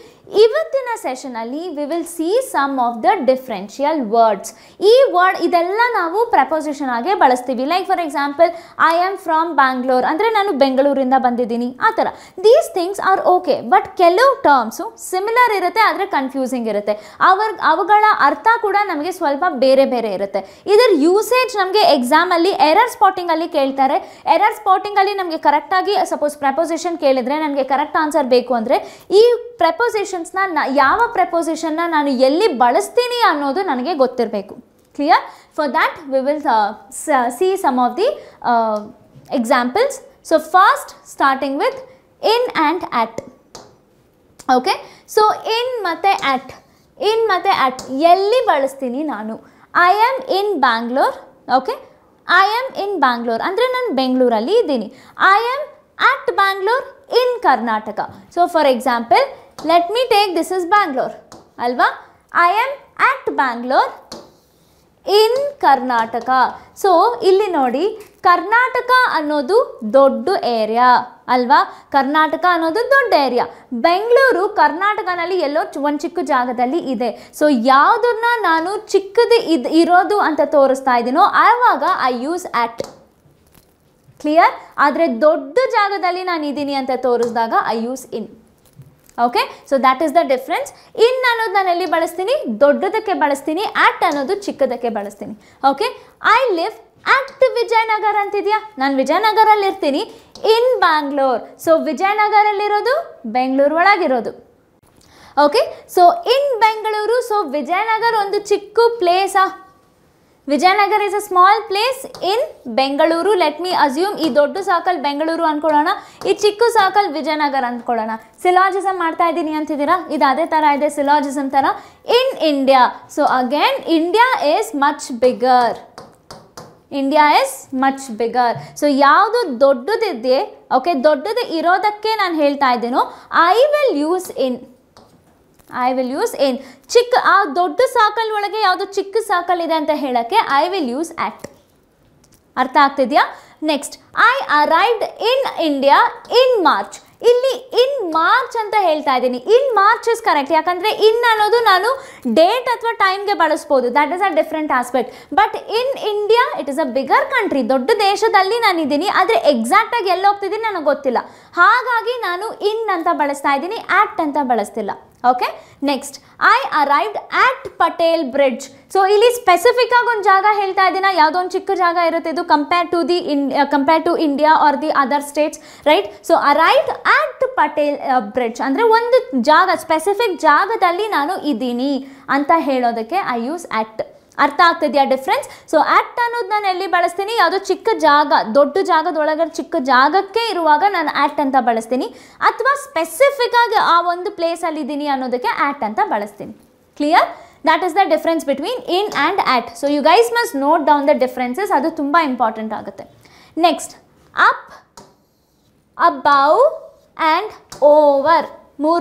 ಇವತ್ತಿನ ಸೆಷನಲ್ಲಿ we will see some of the differential words. ಈ ವರ್ಡ್ ಇದೆಲ್ಲ ನಾವು ಪ್ರಪೋಸಿಷನ್ ಆಗೇ ಬಳಸ್ತೀವಿ. Like for example, I am from Bangalore ಅಂದರೆ ನಾನು ಬೆಂಗಳೂರಿಂದ ಬಂದಿದ್ದೀನಿ, ಆ ಥರ. These things are okay, but ಕೆಲವು ಟರ್ಮ್ಸು ಸಿಮಿಲರ್ ಇರುತ್ತೆ, ಆದರೆ ಕನ್ಫ್ಯೂಸಿಂಗ್ ಇರುತ್ತೆ. ಅವುಗಳ ಅರ್ಥ ಕೂಡ ನಮಗೆ ಸ್ವಲ್ಪ ಬೇರೆ ಬೇರೆ ಇರುತ್ತೆ. ಇದರ ಯೂಸೇಜ್ ನಮಗೆ ಎಕ್ಸಾಮಲ್ಲಿ ಎರರ್ ಸ್ಪಾಟಿಂಗಲ್ಲಿ ಕೇಳ್ತಾರೆ. ಎರರ್ ಸ್ಪಾಟಿಂಗಲ್ಲಿ ನಮಗೆ ಕರೆಕ್ಟಾಗಿ ಸಪೋಸ್ ಪ್ರಪೋಸಿಷನ್ ಕೇಳಿದರೆ ನನಗೆ ಕರೆಕ್ಟ್ ಆನ್ಸರ್ ಬೇಕು ಅಂದರೆ ಈ ಪ್ರಪೋಸಿಷನ್ಸ್ನ ಯಾವ ಪ್ರಪೋಸಿಷನ್ನ ನಾನು ಎಲ್ಲಿ ಬಳಸ್ತೀನಿ ಅನ್ನೋದು ನನಗೆ ಗೊತ್ತಿರಬೇಕು. Clear? For that we will see some of the examples. So first starting with in and at. Okay, so in ಮತ್ತು ಅಟ್, ಇನ್ ಮತ್ತು ಅಟ್ ಎಲ್ಲಿ ಬಳಸ್ತೀನಿ ನಾನು? I am in Bangalore. Okay, I am in Bangalore ಅಂದರೆ ನಾನು ಬೆಂಗಳೂರಲ್ಲಿ ಇದ್ದೀನಿ. I am at Bangalore in Karnataka. So for example, let me take this is Bangalore ಅಲ್ವಾ. I am at Bangalore in Karnataka. So ಇಲ್ಲಿ ನೋಡಿ, ಕರ್ನಾಟಕ ಅನ್ನೋದು ದೊಡ್ಡ ಏರಿಯಾ ಅಲ್ವಾ. ಕರ್ನಾಟಕ ಅನ್ನೋದು ದೊಡ್ಡ ಏರಿಯಾ. ಬೆಂಗಳೂರು ಕರ್ನಾಟಕನಲ್ಲಿ ಎಲ್ಲೋ ಒಂದು ಚಿಕ್ಕ ಜಾಗದಲ್ಲಿ ಇದೆ. ಸೊ ಯಾವುದನ್ನ ನಾನು ಚಿಕ್ಕದು ಇರೋದು ಅಂತ ತೋರಿಸ್ತಾ ಇದ್ದೀನೋ ಆವಾಗ ಐ ಯೂಸ್ ಅಟ್. ಕ್ಲಿಯರ್? ಆದರೆ ದೊಡ್ಡ ಜಾಗದಲ್ಲಿ ನಾನು ಇದ್ದೀನಿ ಅಂತ ತೋರಿಸಿದಾಗ I use in. Okay, so that is the difference. In ಅನ್ನೋದು ನಾನು ಎಲ್ಲಿ ಬಳಸ್ತೀನಿ? ದೊಡ್ಡದಕ್ಕೆ ಬಳಸ್ತೀನಿ. ಅಟ್ ಅನ್ನೋದು ಚಿಕ್ಕದಕ್ಕೆ ಬಳಸ್ತೀನಿ. Okay, I live at Vijayanagar ಅಂತಿದೆಯಾ, ನಾನು ವಿಜಯನಗರಲ್ಲಿ ಇರ್ತೀನಿ. ಇನ್ ಬ್ಯಾಂಗ್ಳೂರ್, ಸೊ ವಿಜಯನಗರಲ್ಲಿರೋದು ಬೆಂಗಳೂರು ಒಳಗಿರೋದು. Okay, so in Bengaluru, so Vijayanagar ಒಂದು ಚಿಕ್ಕ ಪ್ಲೇಸಾ? Vijayanagar is a small place in Bengaluru. Let me assume ಈ ದೊಡ್ಡ ಸಾಕಲ್ ಬೆಂಗಳೂರು ಅಂದ್ಕೊಳ್ಳೋಣ, ಈ ಚಿಕ್ಕ ಸಾಕಲ್ ವಿಜಯನಗರ ಅಂದ್ಕೊಳ್ಳೋಣ. ಸಿಲಾಜಿಸಮ್ ಮಾಡ್ತಾ ಇದ್ದೀನಿ ಅಂತಿದ್ದೀರಾ? ಇದು ಅದೇ ಥರ ಇದೆ, ಸಿಲಾಜಿಸಮ್ ಥರ. In India, so again India is much bigger. India is much bigger. So ಯಾವುದು ದೊಡ್ಡದಿದೆ, ಓಕೆ, ದೊಡ್ಡದು ಇರೋದಕ್ಕೆ ನಾನು ಹೇಳ್ತಾ ಇದ್ದೀನೋ I will use in. I will use in. ಚಿಕ್ಕ ಆ ದೊಡ್ಡ ಸಾಕಲ್ ಒಳಗೆ ಯಾವುದೋ ಚಿಕ್ಕ ಸಾಕಲ್ ಇದೆ ಅಂತ ಹೇಳೋಕ್ಕೆ ಐ ವಿಲ್ ಯೂಸ್ ಅಟ್. ಅರ್ಥ ಆಗ್ತಿದೆಯಾ? Next, I arrived in India in March. ಇಲ್ಲಿ ಇನ್ ಮಾರ್ಚ್ ಅಂತ ಹೇಳ್ತಾ ಇದ್ದೀನಿ. ಇನ್ ಮಾರ್ಚ್ ಇಸ್ ಕರೆಕ್ಟ್, ಯಾಕಂದರೆ ಇನ್ ಅನ್ನೋದು ನಾನು ಡೇಟ್ ಅಥವಾ ಟೈಮ್ಗೆ ಬಳಸ್ಬೋದು. That is a different aspect. But in India it is a bigger country. ದೊಡ್ಡ ದೇಶದಲ್ಲಿ ನಾನಿದ್ದೀನಿ, ಆದರೆ ಎಕ್ಸಾಕ್ಟಾಗಿ ಎಲ್ಲಿ ಹೋಗ್ತಿದ್ದೀನಿ ನನಗೆ ಗೊತ್ತಿಲ್ಲ. ಹಾಗಾಗಿ ನಾನು ಇನ್ ಅಂತ ಬಳಸ್ತಾ ಇದ್ದೀನಿ, ಆಟ್ ಅಂತ ಬಳಸ್ತಿಲ್ಲ. Okay, next, I arrived at Patel bridge. So ಇಲ್ಲಿ ಸ್ಪೆಸಿಫಿಕ್ ಆಗಿ ಒಂದು ಜಾಗ ಹೇಳ್ತಾ ಇದ್ದೀನ, ಯಾವುದೋ ಒಂದು ಚಿಕ್ಕ ಜಾಗ ಇರುತ್ತೆ ಇದು compare to India or the other states, right? So arrived at Patel bridge ಅಂದರೆ ಒಂದು ಜಾಗ, ಸ್ಪೆಸಿಫಿಕ್ ಜಾಗದಲ್ಲಿ ನಾನು ಇದ್ದೀನಿ ಅಂತ ಹೇಳೋದಕ್ಕೆ ಐ ಯೂಸ್ ಅಟ್. ಅರ್ಥ ಆಗ್ತಿದೆಯಾ ಡಿಫ್ರೆನ್ಸ್? ಸೊ ಅಟ್ ಅನ್ನೋದು ನಾನು ಎಲ್ಲಿ ಬಳಸ್ತೀನಿ? ಯಾವುದೋ ಚಿಕ್ಕ ಜಾಗ, ದೊಡ್ಡ ಜಾಗದೊಳಗೆ ಚಿಕ್ಕ ಜಾಗಕ್ಕೆ ಇರುವಾಗ ನಾನು ಅಟ್ ಅಂತ ಬಳಸ್ತೀನಿ. ಅಥವಾ ಸ್ಪೆಸಿಫಿಕ್ ಆಗಿ ಆ ಒಂದು ಪ್ಲೇಸಲ್ಲಿ ಇದ್ದೀನಿ ಅನ್ನೋದಕ್ಕೆ ಅಟ್ ಅಂತ ಬಳಸ್ತೀನಿ. Clear? That is the difference between in and at. So you guys must note down the differences, ಅದು ತುಂಬ ಇಂಪಾರ್ಟೆಂಟ್ ಆಗುತ್ತೆ. Next, up, above and over.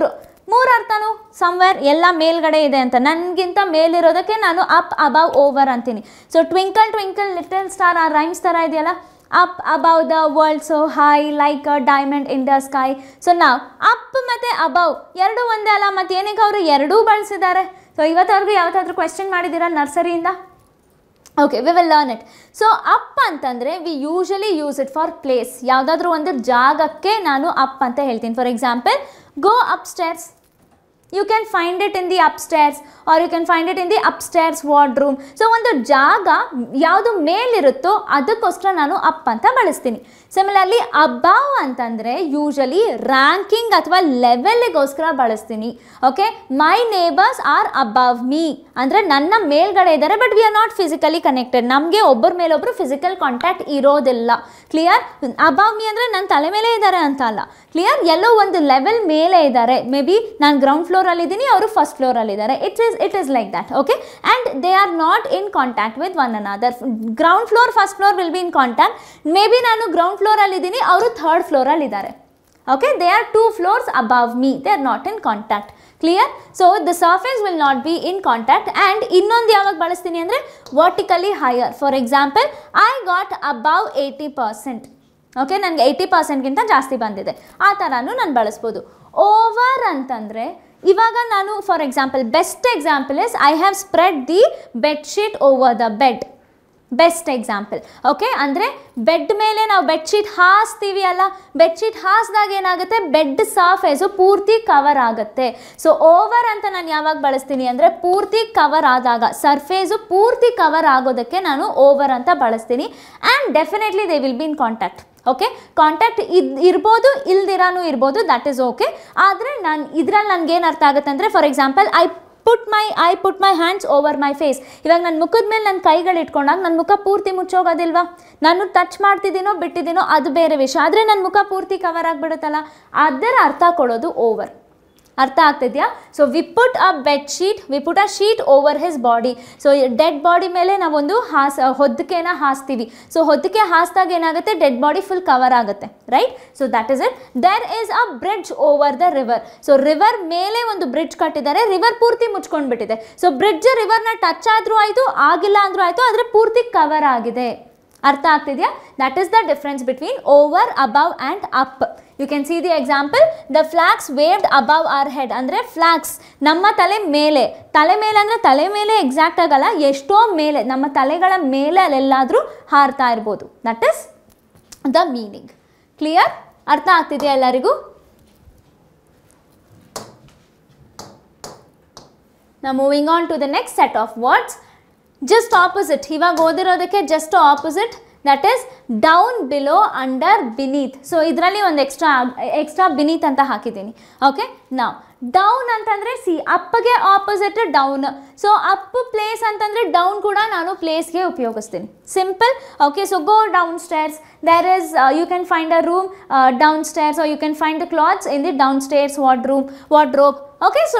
ಮೂರು ಅರ್ಥನೂ ಸಮ್ವೇರ್ ಎಲ್ಲ ಮೇಲ್ಗಡೆ ಇದೆ ಅಂತ. ನನಗಿಂತ ಮೇಲಿರೋದಕ್ಕೆ ನಾನು ಅಪ್, ಅಬೌವ್, ಓವರ್ ಅಂತೀನಿ. So twinkle twinkle little star ಆ ರೈಮ್ಸ್ ಥರ ಇದೆಯಲ್ಲ, up above the world so high like a diamond in the sky. So ನಾವು ಅಪ್ ಮತ್ತು ಅಬೌವ್ ಎರಡೂ ಒಂದೇ ಅಲ್ಲ, ಮತ್ತು ಏನಕ್ಕೆ ಅವರು ಎರಡೂ ಬಳಸಿದ್ದಾರೆ? ಸೊ ಇವತ್ತವರೆಗೂ ಯಾವತ್ತಾದ್ರೂ ಕ್ವೆಶ್ಚನ್ ಮಾಡಿದ್ದೀರಾ ನರ್ಸರಿಯಿಂದ? Okay, we will learn it. So up ಅಂತಂದರೆ we usually use it for place. ಯಾವುದಾದ್ರೂ ಒಂದು ಜಾಗಕ್ಕೆ ನಾನು ಅಪ್ ಅಂತ ಹೇಳ್ತೀನಿ. For example, go upstairs. You can find it in the upstairs or you can find it in the upstairs wardroom. So ಒಂದು ಜಾಗ ಯಾವುದು ಮೇಲಿರುತ್ತೋ ಅದಕ್ಕೋಸ್ಕರ ನಾನು ಅಪ್ ಅಂತ ಬಳಸ್ತೀನಿ. ಸಿಮಿಲರ್ಲಿ ಅಬೌವ್ ಅಂತಂದರೆ ಯೂಶಲಿ ರ್ಯಾಂಕಿಂಗ್ ಅಥವಾ ಲೆವೆಲ್ಗೋಸ್ಕರ ಬಳಸ್ತೀನಿ. ಓಕೆ, ಮೈ ನೇಬರ್ಸ್ ಆರ್ ಅಬವ್ ಮೀ ಅಂದರೆ ನನ್ನ ಮೇಲ್ಗಡೆ ಇದ್ದಾರೆ, but we are not physically connected. ನಮಗೆ ಒಬ್ಬರ ಮೇಲೊಬ್ಬರು ಫಿಸಿಕಲ್ ಕಾಂಟ್ಯಾಕ್ಟ್ ಇರೋದಿಲ್ಲ. ಕ್ಲಿಯರ್? ಅಬವ್ ಮೀ ಅಂದರೆ ನನ್ನ ತಲೆ ಮೇಲೆ ಇದ್ದಾರೆ ಅಂತ ಅಲ್ಲ. ಕ್ಲಿಯರ್? ಎಲ್ಲೋ ಒಂದು ಲೆವೆಲ್ ಮೇಲೆ ಇದ್ದಾರೆ. ಮೇ ಬಿ ನಾನು ಗ್ರೌಂಡ್ ಫ್ಲೋರ್ ಫ್ಲೋರಲ್ಲಿ ಇದ್ದೀನಿ, ಅವರು ಫಸ್ಟ್ ಫ್ಲೋರಲ್ಲಿ ಇದ್ದಾರೆ. It is like that. Okay, and they are not in contact with one another. Ground floor first floor will be in contact. Maybe ನಾನು ಗ್ರೌಂಡ್ ಫ್ಲೋರಲ್ಲಿ ಇದ್ದೀನಿ, ಅವರು ಥರ್ಡ್ ಫ್ಲೋರಲ್ಲಿ ಇದ್ದಾರೆ. Okay, they are 2 floors above me, they are not in contact. Clear? So the surface will not be in contact. And ಇನ್ನೊಂದು ಯಾವಾಗ ಬಳಸ್ತೀನಿ ಅಂದರೆ vertically higher. For example, I got above 80%. Okay, ನನಗೆ 80%ಗಿಂತ ಜಾಸ್ತಿ ಬಂದಿದೆ, ಆ ಥರನೂ ನಾನು ಬಳಸ್ಬೋದು. ಓವರ್ ಅಂತಂದರೆ ಇವಾಗ ನಾನು for example, best example is I have spread the bedsheet over the bed. Best example. Okay, ಅಂದರೆ ಬೆಡ್ ಮೇಲೆ ನಾವು ಬೆಡ್ಶೀಟ್ ಹಾಸ್ತೀವಿ ಅಲ್ಲ, ಬೆಡ್ಶೀಟ್ ಹಾಸಿದಾಗ ಏನಾಗುತ್ತೆ, ಬೆಡ್ ಸರ್ಫೇಸು ಪೂರ್ತಿ ಕವರ್ ಆಗುತ್ತೆ. ಸೊ ಓವರ್ ಅಂತ ನಾನು ಯಾವಾಗ ಬಳಸ್ತೀನಿ ಅಂದರೆ ಪೂರ್ತಿ ಕವರ್ ಆದಾಗ, ಸರ್ಫೇಸು ಪೂರ್ತಿ ಕವರ್ ಆಗೋದಕ್ಕೆ ನಾನು ಓವರ್ ಅಂತ ಬಳಸ್ತೀನಿ. And definitely they will be in contact. Okay, contact ಇರ್ಬೋದು, ಇಲ್ದಿರಾನು ಇರ್ಬೋದು, ದಟ್ ಈಸ್ ಓಕೆ. ಆದರೆ ನಾನು ಇದರಲ್ಲಿ ನನಗೇನು ಅರ್ಥ ಆಗುತ್ತೆ ಅಂದರೆ, for example, I put my hands over my face. ಇವಾಗ ನನ್ನ ಮುಖದ ಮೇಲೆ ನನ್ನ ಕೈಗಳು ಇಟ್ಕೊಂಡಾಗ ನನ್ನ ಮುಖ ಪೂರ್ತಿ ಮುಚ್ಚೋಗೋದಿಲ್ವಾ? ನಾನು ಟಚ್ ಮಾಡ್ತಿದ್ದೀನೋ ಬಿಟ್ಟಿದ್ದೀನೋ ಅದು ಬೇರೆ ವಿಷಯ, ಆದರೆ ನನ್ನ ಮುಖ ಪೂರ್ತಿ ಕವರ್ ಆಗಿಬಿಡುತ್ತಲ್ಲ, ಅದರ ಅರ್ಥ ಕೊಡೋದು ಓವರ್. ಅರ್ಥ ಆಗ್ತಿದೆಯಾ? So we put a sheet over his body. So dead body ಮೇಲೆ ನಾವೊಂದು ಹೊದಿಕೆನ ಹಾಸ್ತೀವಿ. ಸೊ ಹೊದಿಕೆ ಹಾಸಿದಾಗ ಏನಾಗುತ್ತೆ, ಡೆಡ್ ಬಾಡಿ ಫುಲ್ ಕವರ್ ಆಗುತ್ತೆ, right? So that is it. There is a bridge over the river. So river ಮೇಲೆ ಒಂದು ಬ್ರಿಡ್ಜ್ ಕಟ್ಟಿದ್ದಾರೆ, ರಿವರ್ ಪೂರ್ತಿ ಮುಚ್ಕೊಂಡ್ಬಿಟ್ಟಿದೆ. ಸೊ ಬ್ರಿಡ್ಜ್ ರಿವರ್ನ ಟಚ್ ಆದರೂ ಆಯಿತು, ಆಗಿಲ್ಲ ಅಂದರೂ ಆಯಿತು, ಆದರೆ ಪೂರ್ತಿ ಕವರ್ ಆಗಿದೆ. ಅರ್ಥ ಆಗ್ತಿದೆಯಾ? That is the difference between over, above and up. You can see the example, the flags waved above our head. ಅಂದರೆ ಫ್ಲಾಗ್ಸ್ ನಮ್ಮ ತಲೆ ಮೇಲೆ ಅಂದರೆ ತಲೆ ಮೇಲೆ ಎಕ್ಸಾಕ್ಟ್ ಆಗಲ್ಲ, ಎಷ್ಟೋ ಮೇಲೆ, ನಮ್ಮ ತಲೆಗಳ ಮೇಲೆ ಅಲ್ಲೆಲ್ಲಾದರೂ ಹಾರ್ತಾ ಇರ್ಬೋದು. That is the meaning. Clear? ಅರ್ಥ ಆಗ್ತಿದೆಯಾ ಎಲ್ಲರಿಗೂ? Now moving on to the next set of words. Just opposite, ಇವಾಗ ಓದಿರೋದಕ್ಕೆ just opposite, that is down, below, under, beneath. So ಇದರಲ್ಲಿ ಒಂದು ಎಕ್ಸ್ಟ್ರಾ ಬಿನೀತ್ ಅಂತ ಹಾಕಿದ್ದೀನಿ. ಓಕೆ, ನಾವು ಡೌನ್ ಅಂತಂದರೆ ಅಪ್ಗೆ opposite down. So up place ಅಂತಂದರೆ ಡೌನ್ ಕೂಡ ನಾನು ಪ್ಲೇಸ್ಗೆ ಉಪಯೋಗಿಸ್ತೀನಿ. Simple. Okay, so go downstairs. There is you can find a room downstairs, or you can find the clothes in the downstairs wardrobe. Okay, so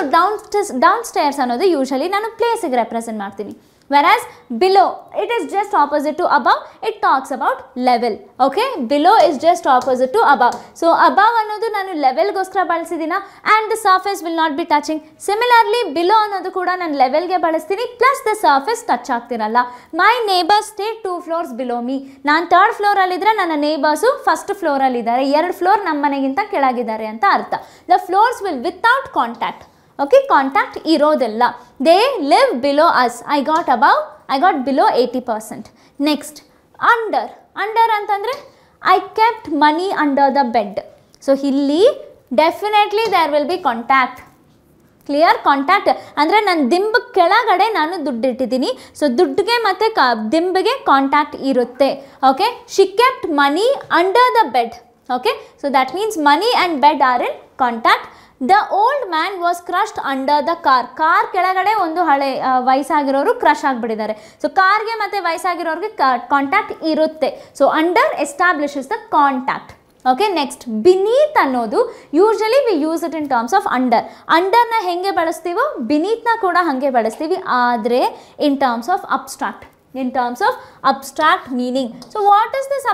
downstairs ಅನ್ನೋದು usually ನಾನು ಪ್ಲೇಸಿಗೆ represent ಮಾಡ್ತೀನಿ. Whereas below, it is just opposite to above. It talks about level. Okay, below is just opposite to above. So above ಅನ್ನೋದು ನಾನು ಲೆವೆಲ್ಗೋಸ್ಕರ ಬಳಸಿದ್ದೀನ, and the surface will not be touching. Similarly below ಅನ್ನೋದು ಕೂಡ ನಾನು ಲೆವೆಲ್ಗೆ ಬಳಸ್ತೀನಿ, plus the surface touch ಆಗ್ತಿರಲ್ಲ. My neighbours stay 2 floors below me. ನಾನು 3rd ಫ್ಲೋರಲ್ಲಿದ್ದರೆ ನನ್ನ ನೇಬರ್ಸು 1st ಫ್ಲೋರಲ್ಲಿದ್ದಾರೆ, 2 ಫ್ಲೋರ್ ನಮ್ಮ ಮನೆಗಿಂತ ಕೆಳಗಿದ್ದಾರೆ ಅಂತ ಅರ್ಥ. The floors will without contact. Okay, contact ಇರೋದಿಲ್ಲ. They live below us. I got below 80%. Next under. ಅಂತಂದರೆ I kept money under the bed. So ಇಲ್ಲಿ definitely there will be contact. Clear? Contact ಅಂದರೆ ನನ್ನ ದಿಂಬ ಕೆಳಗಡೆ ನಾನು ದುಡ್ಡಿಟ್ಟಿದ್ದೀನಿ. ಸೊ ದುಡ್ಡಿಗೆ ಮತ್ತು ದಿಂಬಿಗೆ ಕಾಂಟ್ಯಾಕ್ಟ್ ಇರುತ್ತೆ. Okay, she kept money under the bed. Okay, so that means money and bed are in contact. The old man was crushed under the car ಕೆಳಗಡೆ ಒಂದು ಹಳೆ ವಯಸ್ಸಾಗಿರೋರು ಕ್ರಶ್ ಆಗಿಬಿಟ್ಟಿದ್ದಾರೆ. ಸೊ ಕಾರ್ಗೆ ಮತ್ತು ವಯಸ್ಸಾಗಿರೋರಿಗೆ ಕಾಂಟ್ಯಾಕ್ಟ್ ಇರುತ್ತೆ. So under establishes the contact. Okay, next beneath ಅನ್ನೋದು usually we use it in terms of ಅಂಡರ್ನ ಹೆಂಗೆ ಬಳಸ್ತೀವೋ ಬಿನೀತ್ನ ಕೂಡ ಹಾಗೆ ಬಳಸ್ತೀವಿ, ಆದರೆ in terms of abstract meaning. So what is this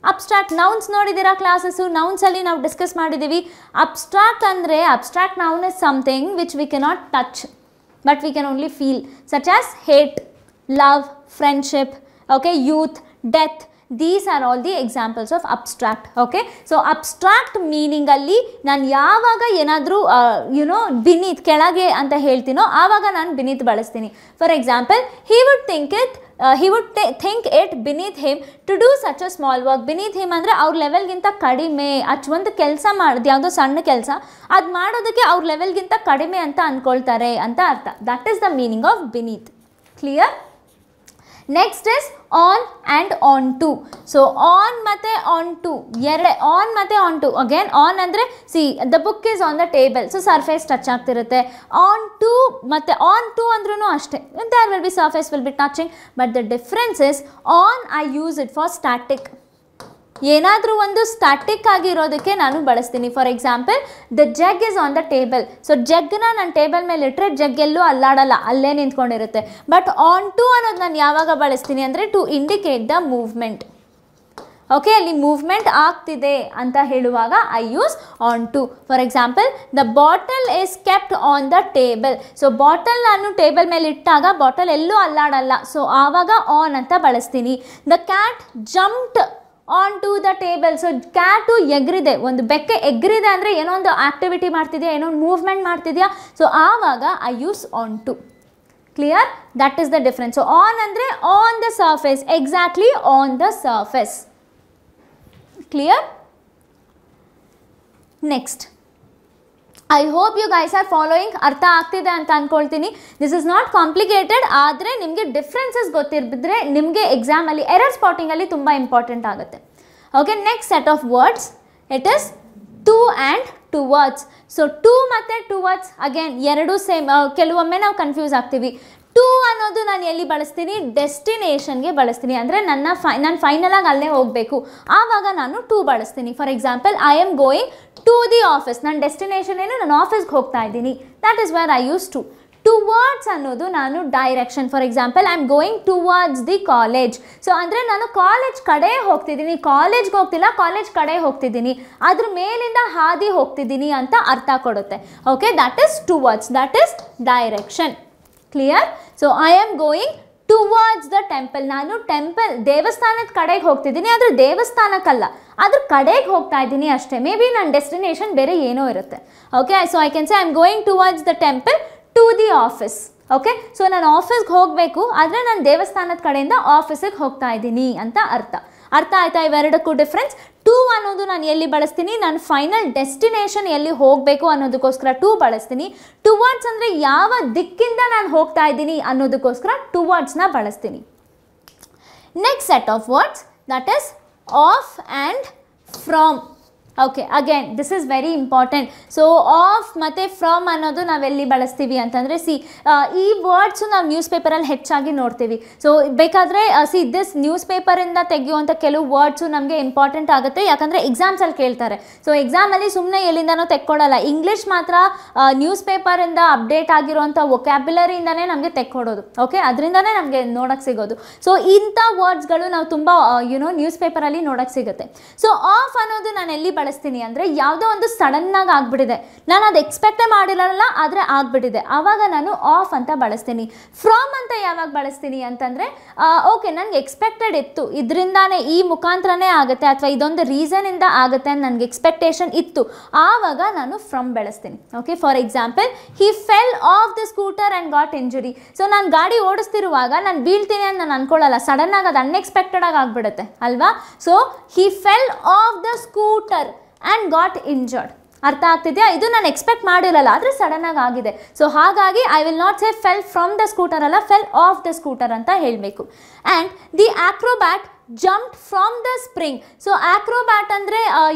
abstract nouns ನೋಡಿದ್ದೀರಾ ಕ್ಲಾಸಸ್ಸು? ನೌನ್ಸಲ್ಲಿ ನಾವು ಡಿಸ್ಕಸ್ ಮಾಡಿದ್ದೀವಿ. ಅಬ್ಸ್ಟ್ರಾಕ್ಟ್ ಅಂದರೆ abstract noun is something which we cannot touch but we can only feel, such as hate, love, friendship, okay, youth, death. These are all the examples of abstract. Okay, so abstract meaning ಅಲ್ಲಿ ನಾನು ಯಾವಾಗ ಏನಾದರೂ beneath ಕೆಳಗೆ ಅಂತ ಹೇಳ್ತೀನೋ ಆವಾಗ ನಾನು beneath ಬಳಸ್ತೀನಿ. For example, he would think it beneath him to do such a small work. beneath him ಅಂದರೆ ಅವ್ರ ಲೆವೆಲ್ಗಿಂತ ಕಡಿಮೆ, ಒಂದು ಕೆಲಸ ಮಾಡೋದು, ಯಾವುದೋ ಸಣ್ಣ ಕೆಲಸ ಅದು ಮಾಡೋದಕ್ಕೆ ಅವ್ರ ಲೆವೆಲ್ಗಿಂತ ಕಡಿಮೆ ಅಂತ ಅಂದ್ಕೊಳ್ತಾರೆ ಅಂತ ಅರ್ಥ. That is the meaning of beneath. Clear? Next is on and on to. So on ಮತ್ತು ಆನ್ ಟು ಆನ್ ಮತ್ತು ಆನ್ ಟು. ಅಗೇನ್ ಆನ್ ಅಂದರೆ the book is on the table, so surface touch ಆಗ್ತಿರುತ್ತೆ. On to ಮತ್ತು on to ಅಂದ್ರೂ ಅಷ್ಟೇ, there will be surface will be touching, but the difference is on I use it for static. ಏನಾದರೂ ಒಂದು static ಆಗಿರೋದಕ್ಕೆ ನಾನು ಬಳಸ್ತೀನಿ. For example the jug is on the table. So ಜಗ್ನ ನಾನು ಟೇಬಲ್ ಮೇಲೆ ಇಟ್ಟರೆ ಜಗ್ ಎಲ್ಲೂ ಅಲ್ಲಾಡಲ್ಲ, ಅಲ್ಲೇ ನಿಂತ್ಕೊಂಡಿರುತ್ತೆ. ಬಟ್ ಆನ್ ಟು ಅನ್ನೋದು ನಾನು ಯಾವಾಗ ಬಳಸ್ತೀನಿ ಅಂದರೆ to indicate the movement. Okay, ಅಲ್ಲಿ ಮೂವ್ಮೆಂಟ್ ಆಗ್ತಿದೆ ಅಂತ ಹೇಳುವಾಗ I use on to. For example the bottle is kept on the table. So bottle ನಾನು ಟೇಬಲ್ ಮೇಲೆ ಇಟ್ಟಾಗ ಬಾಟಲ್ ಎಲ್ಲೂ ಅಲ್ಲಾಡಲ್ಲ, ಸೊ ಆವಾಗ ಆನ್ ಅಂತ ಬಳಸ್ತೀನಿ. The cat jumped on to the table. So cat ಎಗ್ರಿದೆ, ಒಂದು ಬೆಕ್ಕೆ ಎಗ್ರಿದೆ ಅಂದರೆ ಏನೋ ಒಂದು ಆ್ಯಕ್ಟಿವಿಟಿ ಮಾಡ್ತಿದೆಯಾ, ಏನೋ ಒಂದು ಮೂವ್ಮೆಂಟ್ ಮಾಡ್ತಿದೆಯಾ, ಸೊ ಆವಾಗ I use on to. Clear? That is the difference. So on ಅಂದರೆ on the surface, exactly on the surface. Clear? Next, I hope you guys are following. ಅರ್ಥ ಆಗ್ತಿದೆ ಅಂತ ಅಂದ್ಕೊಳ್ತೀನಿ. ದಿಸ್ ಇಸ್ ನಾಟ್ ಕಾಂಪ್ಲಿಕೇಟೆಡ್, ಆದರೆ ನಿಮಗೆ differences ಗೊತ್ತಿರಬಿದ್ರೆ ನಿಮಗೆ ಎಕ್ಸಾಮಲ್ಲಿ error ಸ್ಪಾಟಿಂಗಲ್ಲಿ ತುಂಬ ಇಂಪಾರ್ಟೆಂಟ್ ಆಗುತ್ತೆ. Okay, next set of words, it is to and towards. So to ಮತ್ತು ಟುವರ್ಡ್ಸ್ ಅಗೇನ್ ಎರಡು ಸೇಮ್. ಕೆಲವೊಮ್ಮೆ ನಾವು ಕನ್ಫ್ಯೂಸ್ ಆಗ್ತೀವಿ. ಟು ಅನ್ನೋದು ನಾನು ಎಲ್ಲಿ ಬಳಸ್ತೀನಿ? ಡೆಸ್ಟಿನೇಷನ್ಗೆ ಬಳಸ್ತೀನಿ. ಅಂದರೆ ನಾನು ಫೈನಲಾಗಿ ಅಲ್ಲೇ ಹೋಗಬೇಕು, ಆವಾಗ ನಾನು ಟು ಬಳಸ್ತೀನಿ. For example I am going to the office. ನನ್ನ ಡೆಸ್ಟಿನೇಷನ್ ಏನು? ನಾನು ಆಫೀಸ್ಗೆ ಹೋಗ್ತಾ ಇದ್ದೀನಿ. That is where I use to. Towards ಅನ್ನೋದು ನಾನು direction. For example I am going towards the college. So ಅಂದರೆ ನಾನು ಕಾಲೇಜ್ ಕಡೆ ಹೋಗ್ತಿದ್ದೀನಿ, ಕಾಲೇಜ್ಗೆ ಹೋಗ್ತಿಲ್ಲ, ಕಾಲೇಜ್ ಕಡೆ ಹೋಗ್ತಿದ್ದೀನಿ, ಅದ್ರ ಮೇಲಿಂದ ಹಾದಿ ಹೋಗ್ತಿದ್ದೀನಿ ಅಂತ ಅರ್ಥ ಕೊಡುತ್ತೆ. Okay, that is towards, that is direction. Clear? So I am going towards the temple. ನಾನು ಟೆಂಪಲ್ ದೇವಸ್ಥಾನದ ಕಡೆಗೆ ಹೋಗ್ತಿದ್ದೀನಿ, ಆದರೆ ದೇವಸ್ಥಾನಕ್ಕಲ್ಲ, ಅದ್ರ ಕಡೆಗೆ ಹೋಗ್ತಾ ಇದ್ದೀನಿ ಅಷ್ಟೇ. ಮೇ ಬಿ ನನ್ನ ಡೆಸ್ಟಿನೇಷನ್ ಬೇರೆ ಏನೋ ಇರುತ್ತೆ. Okay, so I can say I am going towards the temple to the office. Okay, so ನಾನು ಆಫೀಸ್ಗೆ ಹೋಗಬೇಕು, ಆದರೆ ನಾನು ದೇವಸ್ಥಾನದ ಕಡೆಯಿಂದ ಆಫೀಸಿಗೆ ಹೋಗ್ತಾ ಇದ್ದೀನಿ ಅಂತ ಅರ್ಥ. ಅರ್ಥ ಆಯ್ತಾ ಇವೆರಡಕ್ಕೂ ಡಿಫ್ರೆನ್ಸ್? ಟು ಅನ್ನೋದು ನಾನು ಎಲ್ಲಿ ಬಳಸ್ತೀನಿ? ನಾನು ಫೈನಲ್ ಡೆಸ್ಟಿನೇಷನ್ ಎಲ್ಲಿ ಹೋಗಬೇಕು ಅನ್ನೋದಕ್ಕೋಸ್ಕರ ಟು ಬಳಸ್ತೀನಿ. ಟುವರ್ಡ್ಸ್ ಅಂದರೆ ಯಾವ ದಿಕ್ಕಿಂದ ನಾನು ಹೋಗ್ತಾ ಇದ್ದೀನಿ ಅನ್ನೋದಕ್ಕೋಸ್ಕರ ಟುವರ್ಡ್ಸ್ನ ಬಳಸ್ತೀನಿ. Next set of words, that is of and from. Okay, again this is very important. So of ಮತ್ತು ಫ್ರಮ್ ಅನ್ನೋದು ನಾವೆಲ್ಲಿ ಬಳಸ್ತೀವಿ ಅಂತಂದರೆ ಈ ವರ್ಡ್ಸು ನಾವು ನ್ಯೂಸ್ ಪೇಪರಲ್ಲಿ ಹೆಚ್ಚಾಗಿ ನೋಡ್ತೀವಿ. ಸೊ ಬೇಕಾದರೆ ದಿಸ್ ನ್ಯೂಸ್ ಪೇಪರಿಂದ ತೆಗೆಯುವಂಥ ಕೆಲವು ವರ್ಡ್ಸು ನಮಗೆ ಇಂಪಾರ್ಟೆಂಟ್ ಆಗುತ್ತೆ, ಯಾಕಂದರೆ ಎಕ್ಸಾಮ್ಸಲ್ಲಿ ಕೇಳ್ತಾರೆ. ಸೊ ಎಕ್ಸಾಮಲ್ಲಿ ಸುಮ್ಮನೆ ಎಲ್ಲಿಂದನೋ ತೆಕ್ಕೊಡಲ್ಲ, ಇಂಗ್ಲೀಷ್ ಮಾತ್ರ ನ್ಯೂಸ್ ಪೇಪರಿಂದ ಅಪ್ಡೇಟ್ ಆಗಿರುವಂಥ ವೊಕ್ಯಾಬ್ಯುಲರಿಯಿಂದನೇ ನಮಗೆ ತೆಕ್ಕೊಡೋದು. ಓಕೆ, ಅದರಿಂದನೇ ನಮಗೆ ನೋಡೋಕ್ಕೆ ಸಿಗೋದು. ಸೊ ಇಂಥ ವರ್ಡ್ಸ್ಗಳು ನಾವು ತುಂಬ ನ್ಯೂಸ್ ಪೇಪರಲ್ಲಿ ನೋಡೋಕ್ಕೆ ಸಿಗುತ್ತೆ. ಸೊ ಆಫ್ ಅನ್ನೋದು ನಾನು ಎಲ್ಲಿ ಬಳಸ್ತೀನಿ ಅಂದರೆ ಯಾವುದೋ ಒಂದು ಸಡನ್ನಾಗಿ ಆಗಿಬಿಟ್ಟಿದೆ, ನಾನು ಅದು ಎಕ್ಸ್ಪೆಕ್ಟೇ ಮಾಡಿರಲ್ಲ, ಆದರೆ ಆಗಿಬಿಟ್ಟಿದೆ, ಆವಾಗ ನಾನು ಆಫ್ ಅಂತ ಬಳಸ್ತೀನಿ. ಫ್ರಾಮ್ ಅಂತ ಯಾವಾಗ ಬಳಸ್ತೀನಿ ಅಂತಂದರೆ ಓಕೆ ನನಗೆ ಎಕ್ಸ್ಪೆಕ್ಟೆಡ್ ಇತ್ತು, ಇದರಿಂದಾನೇ ಈ ಮುಖಾಂತರನೇ ಆಗುತ್ತೆ ಅಥವಾ ಇದೊಂದು ರೀಸನಿಂದ ಆಗುತ್ತೆ ಅಂತ ನನಗೆ ಎಕ್ಸ್ಪೆಕ್ಟೇಷನ್ ಇತ್ತು, ಆವಾಗ ನಾನು ಫ್ರಮ್ ಬಳಸ್ತೀನಿ. Okay, for example he fell off the scooter and got injury. So ನಾನು ಗಾಡಿ ಓಡಿಸ್ತಿರುವಾಗ ನಾನು ಬೀಳ್ತೀನಿ ಅಂತ ನಾನು ಅನ್ಕೊಳ್ಳಲ್ಲ, ಸಡನ್ನಾಗಿ ಅದು ಅನ್ಎಕ್ಸ್ಪೆಕ್ಟೆಡ್ ಆಗಿ ಆಗಿಬಿಡುತ್ತೆ ಅಲ್ವಾ. So he fell off the scooter and got injured. ಅರ್ಥ ಆಗ್ತಿದೆಯಾ? ಇದು ನಾನು ಎಕ್ಸ್ಪೆಕ್ಟ್ ಮಾಡಿರಲ್ಲ, ಆದರೆ ಸಡನ್ನಾಗಿ ಆಗಿದೆ. ಸೊ ಹಾಗಾಗಿ I will not say fell from the scooter ಅಲ್ಲ, ಫೆಲ್ ಆಫ್ ದ ಸ್ಕೂಟರ್ ಅಂತ ಹೇಳಬೇಕು. And the acrobat jumped from the spring. So acrobat ಅಂದರೆ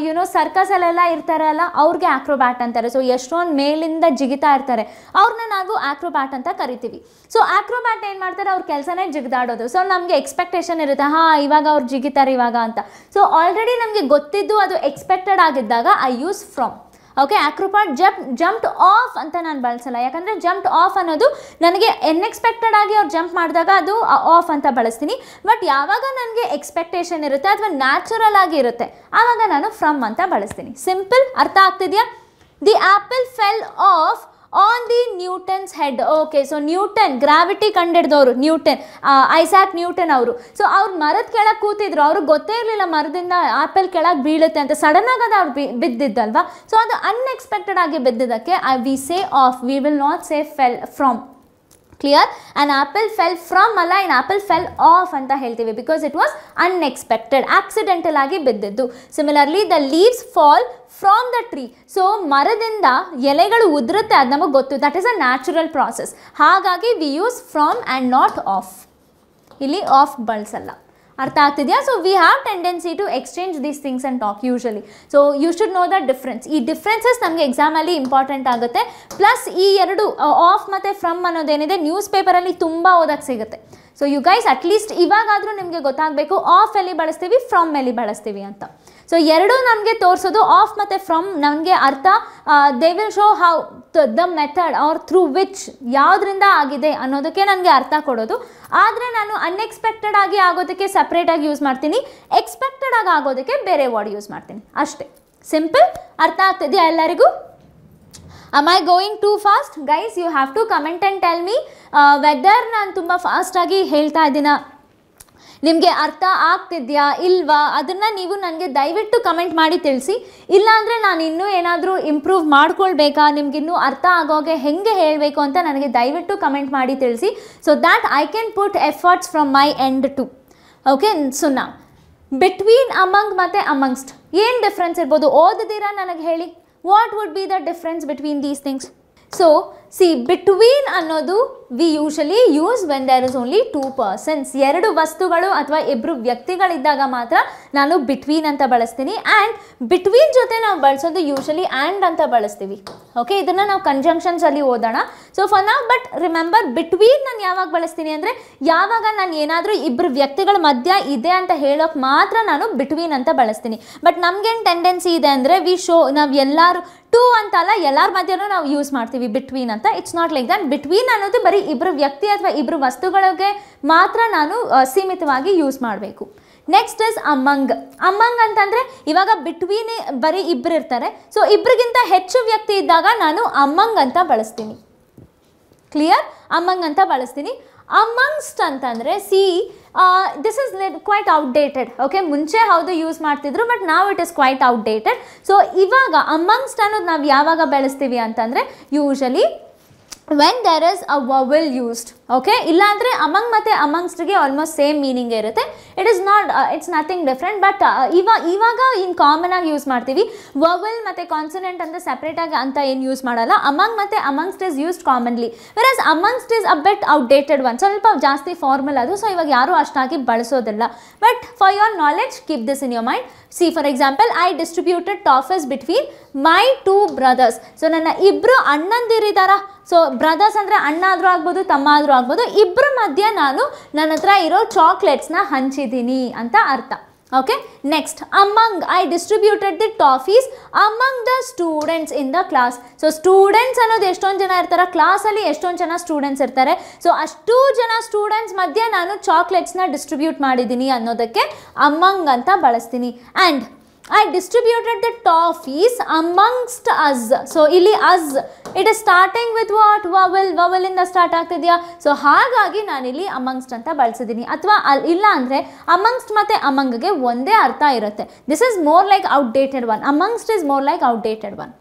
ಸರ್ಕಸಲ್ಲೆಲ್ಲ ಇರ್ತಾರಲ್ಲ, ಅವ್ರಿಗೆ ಆಕ್ರೋಬ್ಯಾಟ್ ಅಂತಾರೆ. ಸೊ ಎಷ್ಟೊಂದು ಮೇಲಿಂದ ಜಿಗಿತಾ ಇರ್ತಾರೆ, ಅವ್ರನ್ನ ನಾವು ಆಕ್ರೋಬ್ಯಾಟ್ ಅಂತ ಕರಿತೀವಿ. ಸೊ ಆಕ್ರೋಬ್ಯಾಟ್ ಏನು ಮಾಡ್ತಾರೆ? ಅವ್ರ ಕೆಲಸನೇ ಜಿಗಿದಾಡೋದು. ಸೊ ನಮಗೆ ಎಕ್ಸ್ಪೆಕ್ಟೇಷನ್ ಇರುತ್ತೆ, ಇವಾಗ ಅವ್ರು ಜಿಗಿತಾರೆ ಇವಾಗ ಅಂತ. ಸೊ ಆಲ್ರೆಡಿ ನಮಗೆ ಗೊತ್ತಿದ್ದು ಅದು ಎಕ್ಸ್ಪೆಕ್ಟೆಡ್ ಆಗಿದ್ದಾಗ I use from. Okay, acrobat jumped off ಅಂತ ನಾನು ಬಳಸಲ್ಲ, ಯಾಕಂದರೆ ಜಂಪ್ಡ್ ಆಫ್ ಅನ್ನೋದು ನನಗೆ ಅನ್ಎಕ್ಸ್ಪೆಕ್ಟೆಡ್ ಆಗಿ ಅವ್ರು ಜಂಪ್ ಮಾಡಿದಾಗ ಅದು ಆಫ್ ಅಂತ ಬಳಸ್ತೀನಿ. ಬಟ್ ಯಾವಾಗ ನನಗೆ ಎಕ್ಸ್ಪೆಕ್ಟೇಷನ್ ಇರುತ್ತೆ ಅಥವಾ ನ್ಯಾಚುರಲ್ ಆಗಿ ಇರುತ್ತೆ, ಆವಾಗ ನಾನು ಫ್ರಮ್ ಅಂತ ಬಳಸ್ತೀನಿ. ಸಿಂಪಲ್. ಅರ್ಥ ಆಗ್ತಿದೆಯಾ? The apple fell off on the Newton's head. Okay, so Newton, gravity ಕಂಡಿಡ್ದವರು ನ್ಯೂಟನ್, ಐಸಾಕ್ ನ್ಯೂಟನ್ ಅವರು. ಸೊ ಅವ್ರು ಮರದ ಕೆಳಗೆ ಕೂತಿದ್ರು, ಅವ್ರಿಗೆ ಗೊತ್ತೇ ಇರಲಿಲ್ಲ ಮರದಿಂದ ಆ್ಯಪಲ್ ಕೆಳಗೆ ಬೀಳುತ್ತೆ ಅಂತ, ಸಡನ್ನಾಗಿ ಅದು ಅವ್ರು ಬಿದ್ದಿದ್ದಲ್ವಾ. ಸೊ ಅದು ಅನ್ಎಕ್ಸ್ಪೆಕ್ಟೆಡ್ ಆಗಿ ಬಿದ್ದಿದ್ದಕ್ಕೆ we say off, we will not say fell from. Clear? An apple fell from ಅಲ್ಲ, ಇನ್ ಆ್ಯಪಲ್ ಫೆಲ್ ಆಫ್ ಅಂತ ಹೇಳ್ತೀವಿ, because it was unexpected, accidental ಆಗಿ ಬಿದ್ದಿದ್ದು. Similarly the leaves fall from the tree. So ಮರದಿಂದ ಎಲೆಗಳು ಉದುರುತ್ತೆ, ಅದು ನಮಗೆ ಗೊತ್ತು, that is a natural process. ಹಾಗಾಗಿ we use from and not off. ಇಲ್ಲಿ ಆಫ್ ಬಳಸಲ್ಲ. ಅರ್ಥ ಆಗ್ತಿದೆಯಾ? So we have tendency to exchange these things and talk usually. So you should know the difference. ಈ ಡಿಫ್ರೆನ್ಸಸ್ ನಮಗೆ ಎಕ್ಸಾಮಲ್ಲಿ ಇಂಪಾರ್ಟೆಂಟ್ ಆಗುತ್ತೆ. Plus ಈ ಎರಡು ಆಫ್ ಮತ್ತು ಫ್ರಮ್ ಅನ್ನೋದೇನಿದೆ ನ್ಯೂಸ್ ಪೇಪರಲ್ಲಿ ತುಂಬ ಓದಕ್ಕೆ ಸಿಗುತ್ತೆ. ಸೊ ಯು ಗೈಸ್ ಅಟ್ಲೀಸ್ಟ್ ಇವಾಗಾದರೂ ನಿಮಗೆ ಗೊತ್ತಾಗಬೇಕು ಆಫ್ ಎಲ್ಲಿ ಬಳಸ್ತೀವಿ, ಫ್ರಮ್ ಎಲ್ಲಿ ಬಳಸ್ತೀವಿ ಅಂತ. ಸೊ ಎರಡೂ ನಮಗೆ ತೋರಿಸೋದು ಆಫ್ ಮತ್ತು ಫ್ರಮ್ ನನಗೆ ಅರ್ಥ, they will show how the method R through which ಯಾವುದರಿಂದ ಆಗಿದೆ ಅನ್ನೋದಕ್ಕೆ ನನಗೆ ಅರ್ಥ ಕೊಡೋದು. ಆದರೆ ನಾನು ಅನ್ಎಕ್ಸ್ಪೆಕ್ಟೆಡ್ ಆಗಿ ಆಗೋದಕ್ಕೆ ಸಪ್ರೇಟಾಗಿ ಯೂಸ್ ಮಾಡ್ತೀನಿ, ಎಕ್ಸ್ಪೆಕ್ಟೆಡ್ ಆಗಿ ಆಗೋದಕ್ಕೆ ಬೇರೆ ವರ್ಡ್ ಯೂಸ್ ಮಾಡ್ತೀನಿ ಅಷ್ಟೇ. ಸಿಂಪಲ್. ಅರ್ಥ ಆಗ್ತಿದೆಯಾ ಎಲ್ಲರಿಗೂ? Am I going too fast? Guys, you have to comment and tell me whether ನಾನು ತುಂಬ ಫಾಸ್ಟಾಗಿ ಹೇಳ್ತಾ ಇದ್ದೀನ, ನಿಮಗೆ ಅರ್ಥ ಆಗ್ತಿದೆಯಾ ಇಲ್ವಾ, ಅದನ್ನು ನೀವು ನನಗೆ ದಯವಿಟ್ಟು ಕಮೆಂಟ್ ಮಾಡಿ ತಿಳಿಸಿ. ಇಲ್ಲಾಂದರೆ ನಾನು ಇನ್ನೂ ಏನಾದರೂ ಇಂಪ್ರೂವ್ ಮಾಡ್ಕೊಳ್ಬೇಕಾ, ನಿಮಗಿನ್ನೂ ಅರ್ಥ ಆಗೋಗೆ ಹೆಂಗೆ ಹೇಳಬೇಕು ಅಂತ ನನಗೆ ದಯವಿಟ್ಟು ಕಮೆಂಟ್ ಮಾಡಿ ತಿಳಿಸಿ. So that I can put efforts from my end too. Okay, so ನಾ ಬಿಟ್ವೀನ್, ಅಮಂಗ್ ಮತ್ತು ಅಮಂಗ್ಸ್ಟ್ ಏನು ಡಿಫ್ರೆನ್ಸ್ ಇರ್ಬೋದು? ಓದಿದ್ದೀರಾ ನನಗೆ ಹೇಳಿ. What would be the difference between these things? So, see, between ಅನ್ನೋದು we usually use when there is only two persons. ಎರಡು ವಸ್ತುಗಳು ಅಥವಾ ಇಬ್ಬರು ವ್ಯಕ್ತಿಗಳಿದ್ದಾಗ ಮಾತ್ರ ನಾನು ಬಿಟ್ವೀನ್ ಅಂತ ಬಳಸ್ತೀನಿ. ಆ್ಯಂಡ್ ಬಿಟ್ವೀನ್ ಜೊತೆ ನಾವು ಬಳಸೋದು ಯೂಶಲಿ ಆ್ಯಂಡ್ ಅಂತ ಬಳಸ್ತೀವಿ. ಓಕೆ, ಇದನ್ನು ನಾವು ಕಂಜಂಕ್ಷನ್ಸಲ್ಲಿ ಓದೋಣ. ಸೊ ಫಾರ್ ನಾವ್, ಬಟ್ ರಿಮೆಂಬರ್, ಬಿಟ್ವೀನ್ ನಾನು ಯಾವಾಗ ಬಳಸ್ತೀನಿ ಅಂದರೆ ಯಾವಾಗ ನಾನು ಏನಾದರೂ ಇಬ್ಬರು ವ್ಯಕ್ತಿಗಳ ಮಧ್ಯ ಇದೆ ಅಂತ ಹೇಳೋಕೆ ಮಾತ್ರ ನಾನು ಬಿಟ್ವೀನ್ ಅಂತ ಬಳಸ್ತೀನಿ. ಬಟ್ ನಮಗೇನು ಟೆಂಡೆನ್ಸಿ ಇದೆ ಅಂದರೆ ನಾವು ಎಲ್ಲರೂ ಟು ಅಂತಲ್ಲ, ಎಲ್ಲರ ಮಧ್ಯನೂ ನಾವು ಯೂಸ್ ಮಾಡ್ತೀವಿ ಬಿಟ್ವೀನ್ ಅಂತ. It's not like that. Between ಅನ್ನೋದು ಬರೀ ಇಬ್ಬರು ವ್ಯಕ್ತಿ ಅಥವಾ ಇಬ್ಬರು ವಸ್ತುಗಳಿಗೆ ಮಾತ್ರ ನಾನು ಸೀಮಿತವಾಗಿ ಯೂಸ್ ಮಾಡಬೇಕು. Next is among. ಅಮಂಗ್ ಅಂತಂದರೆ ಇವಾಗ ಬಿಟ್ವೀನ್ ಬರೀ ಇಬ್ಬರು ಇರ್ತಾರೆ, ಸೊ ಇಬ್ಬರಿಗಿಂತ ಹೆಚ್ಚು ವ್ಯಕ್ತಿ ಇದ್ದಾಗ ನಾನು ಅಮಂಗ್ ಅಂತ ಬಳಸ್ತೀನಿ. ಕ್ಲಿಯರ್? ಅಮಂಗ್ ಅಂತ ಬಳಸ್ತೀನಿ. ಅಮಂಗ್ಸ್ಟ್ ಅಂತಂದರೆ this is quite outdated. Okay, ಮುಂಚೆ ಹೌದು ಯೂಸ್ ಮಾಡ್ತಿದ್ರು, ಬಟ್ ನಾವು it is quite outdated. So ಇವಾಗ ಅಮಂಗ್ಸ್ಟ್ ಅನ್ನೋದು ನಾವು ಯಾವಾಗ ಬಳಸ್ತೀವಿ ಅಂತಂದರೆ usually when there is a vowel used. Okay, ಇಲ್ಲಾಂದರೆ ಅಮಂಗ್ ಮತ್ತು ಅಮಂಗ್ಸ್ಟ್ಗೆ ಆಲ್ಮೋಸ್ಟ್ ಸೇಮ್ ಮೀನಿಂಗ್ ಇರುತ್ತೆ. It is not, it's nothing different. But ಇವಾಗ ಇನ್ ಕಾಮನ್ ಆಗಿ ಯೂಸ್ ಮಾಡ್ತೀವಿ. ವವಲ್ ಮತ್ತು ಕಾನ್ಸನೆಂಟ್ ಅಂತ ಸಪ್ರೇಟಾಗಿ ಅಂತ ಏನು ಯೂಸ್ ಮಾಡಲ್ಲ. ಅಮಂಗ್ ಮತ್ತು amongst is used commonly, versus amongst is a bit outdated one. ಸ್ವಲ್ಪ ಜಾಸ್ತಿ ಫಾರ್ಮಲ್ ಅದು, ಸೊ ಇವಾಗ ಯಾರೂ ಅಷ್ಟಾಗಿ ಬಳಸೋದಿಲ್ಲ. But for your knowledge, keep this in your mind. See for example, I distributed toffees between my two brothers. So ನನ್ನ ಇಬ್ಬರು ಅಣ್ಣಂದಿರಿದಾರ. So brothers ಅಂದರೆ ಅಣ್ಣ ಆದರೂ ಆಗ್ಬೋದು, ತಮ್ಮ ಆದರೂ ಆಗ್ಬೋದು, ಇಬ್ಬರ ಮಧ್ಯೆ ನಾನು ನನ್ನ ಹತ್ರ ಇರೋ ಚಾಕ್ಲೇಟ್ಸ್ನ ಹಂಚಿದ್ದೀನಿ ಅಂತ ಅರ್ಥ. Okay, next among, I distributed the toffees among the students in the class. So students ಅನ್ನೋದು ಎಷ್ಟೊಂದು ಜನ ಇರ್ತಾರೆ, ಕ್ಲಾಸಲ್ಲಿ ಎಷ್ಟೊಂದು ಜನ ಸ್ಟೂಡೆಂಟ್ಸ್ ಇರ್ತಾರೆ. ಸೊ ಅಷ್ಟು ಜನ ಸ್ಟೂಡೆಂಟ್ಸ್ ಮಧ್ಯೆ ನಾನು ಚಾಕ್ಲೇಟ್ಸ್ನ ಡಿಸ್ಟ್ರಿಬ್ಯೂಟ್ ಮಾಡಿದ್ದೀನಿ ಅನ್ನೋದಕ್ಕೆ ಅಮಂಗ್ ಅಂತ ಬಳಸ್ತೀನಿ. And I distributed the toffees amongst us. So ಇಲ್ಲಿ us, it is starting with what? Vowel. Vowel ಇಂದ ಸ್ಟಾರ್ಟ್ ಆಗ್ತಿದೆಯಾ? ಸೊ ಹಾಗಾಗಿ ನಾನಿಲ್ಲಿ amongst ಅಂತ ಬಳಸಿದ್ದೀನಿ. ಅಥವಾ ಇಲ್ಲ ಅಂದರೆ amongst ಮತ್ತು amongಗೆ ಒಂದೇ ಅರ್ಥ ಇರುತ್ತೆ. This is more like outdated one. amongst is more like outdated one.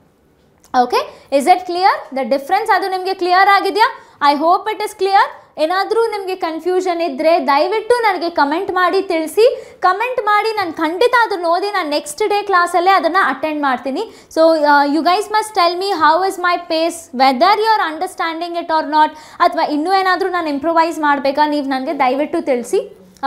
Okay, is it clear? The difference ಅದು ನಿಮಗೆ ಕ್ಲಿಯರ್ ಆಗಿದೆಯಾ? I hope it is clear. ಏನಾದರೂ ನಿಮಗೆ ಕನ್ಫ್ಯೂಷನ್ ಇದ್ದರೆ ದಯವಿಟ್ಟು ನನಗೆ ಕಮೆಂಟ್ ಮಾಡಿ ತಿಳಿಸಿ. ಕಮೆಂಟ್ ಮಾಡಿ, ನಾನು ಖಂಡಿತ ಅದನ್ನು ಓದಿ ನಾನು ನೆಕ್ಸ್ಟ್ ಡೇ ಕ್ಲಾಸಲ್ಲೇ ಅದನ್ನು ಅಟೆಂಡ್ ಮಾಡ್ತೀನಿ. So you guys must tell me how is my pace, whether you are understanding it or not, ಅಥವಾ ಇನ್ನೂ ಏನಾದರೂ ನಾನು ಇಂಪ್ರೂವೈಸ್ ಮಾಡಬೇಕಾ, ನೀವು ನನಗೆ ದಯವಿಟ್ಟು ತಿಳಿಸಿ.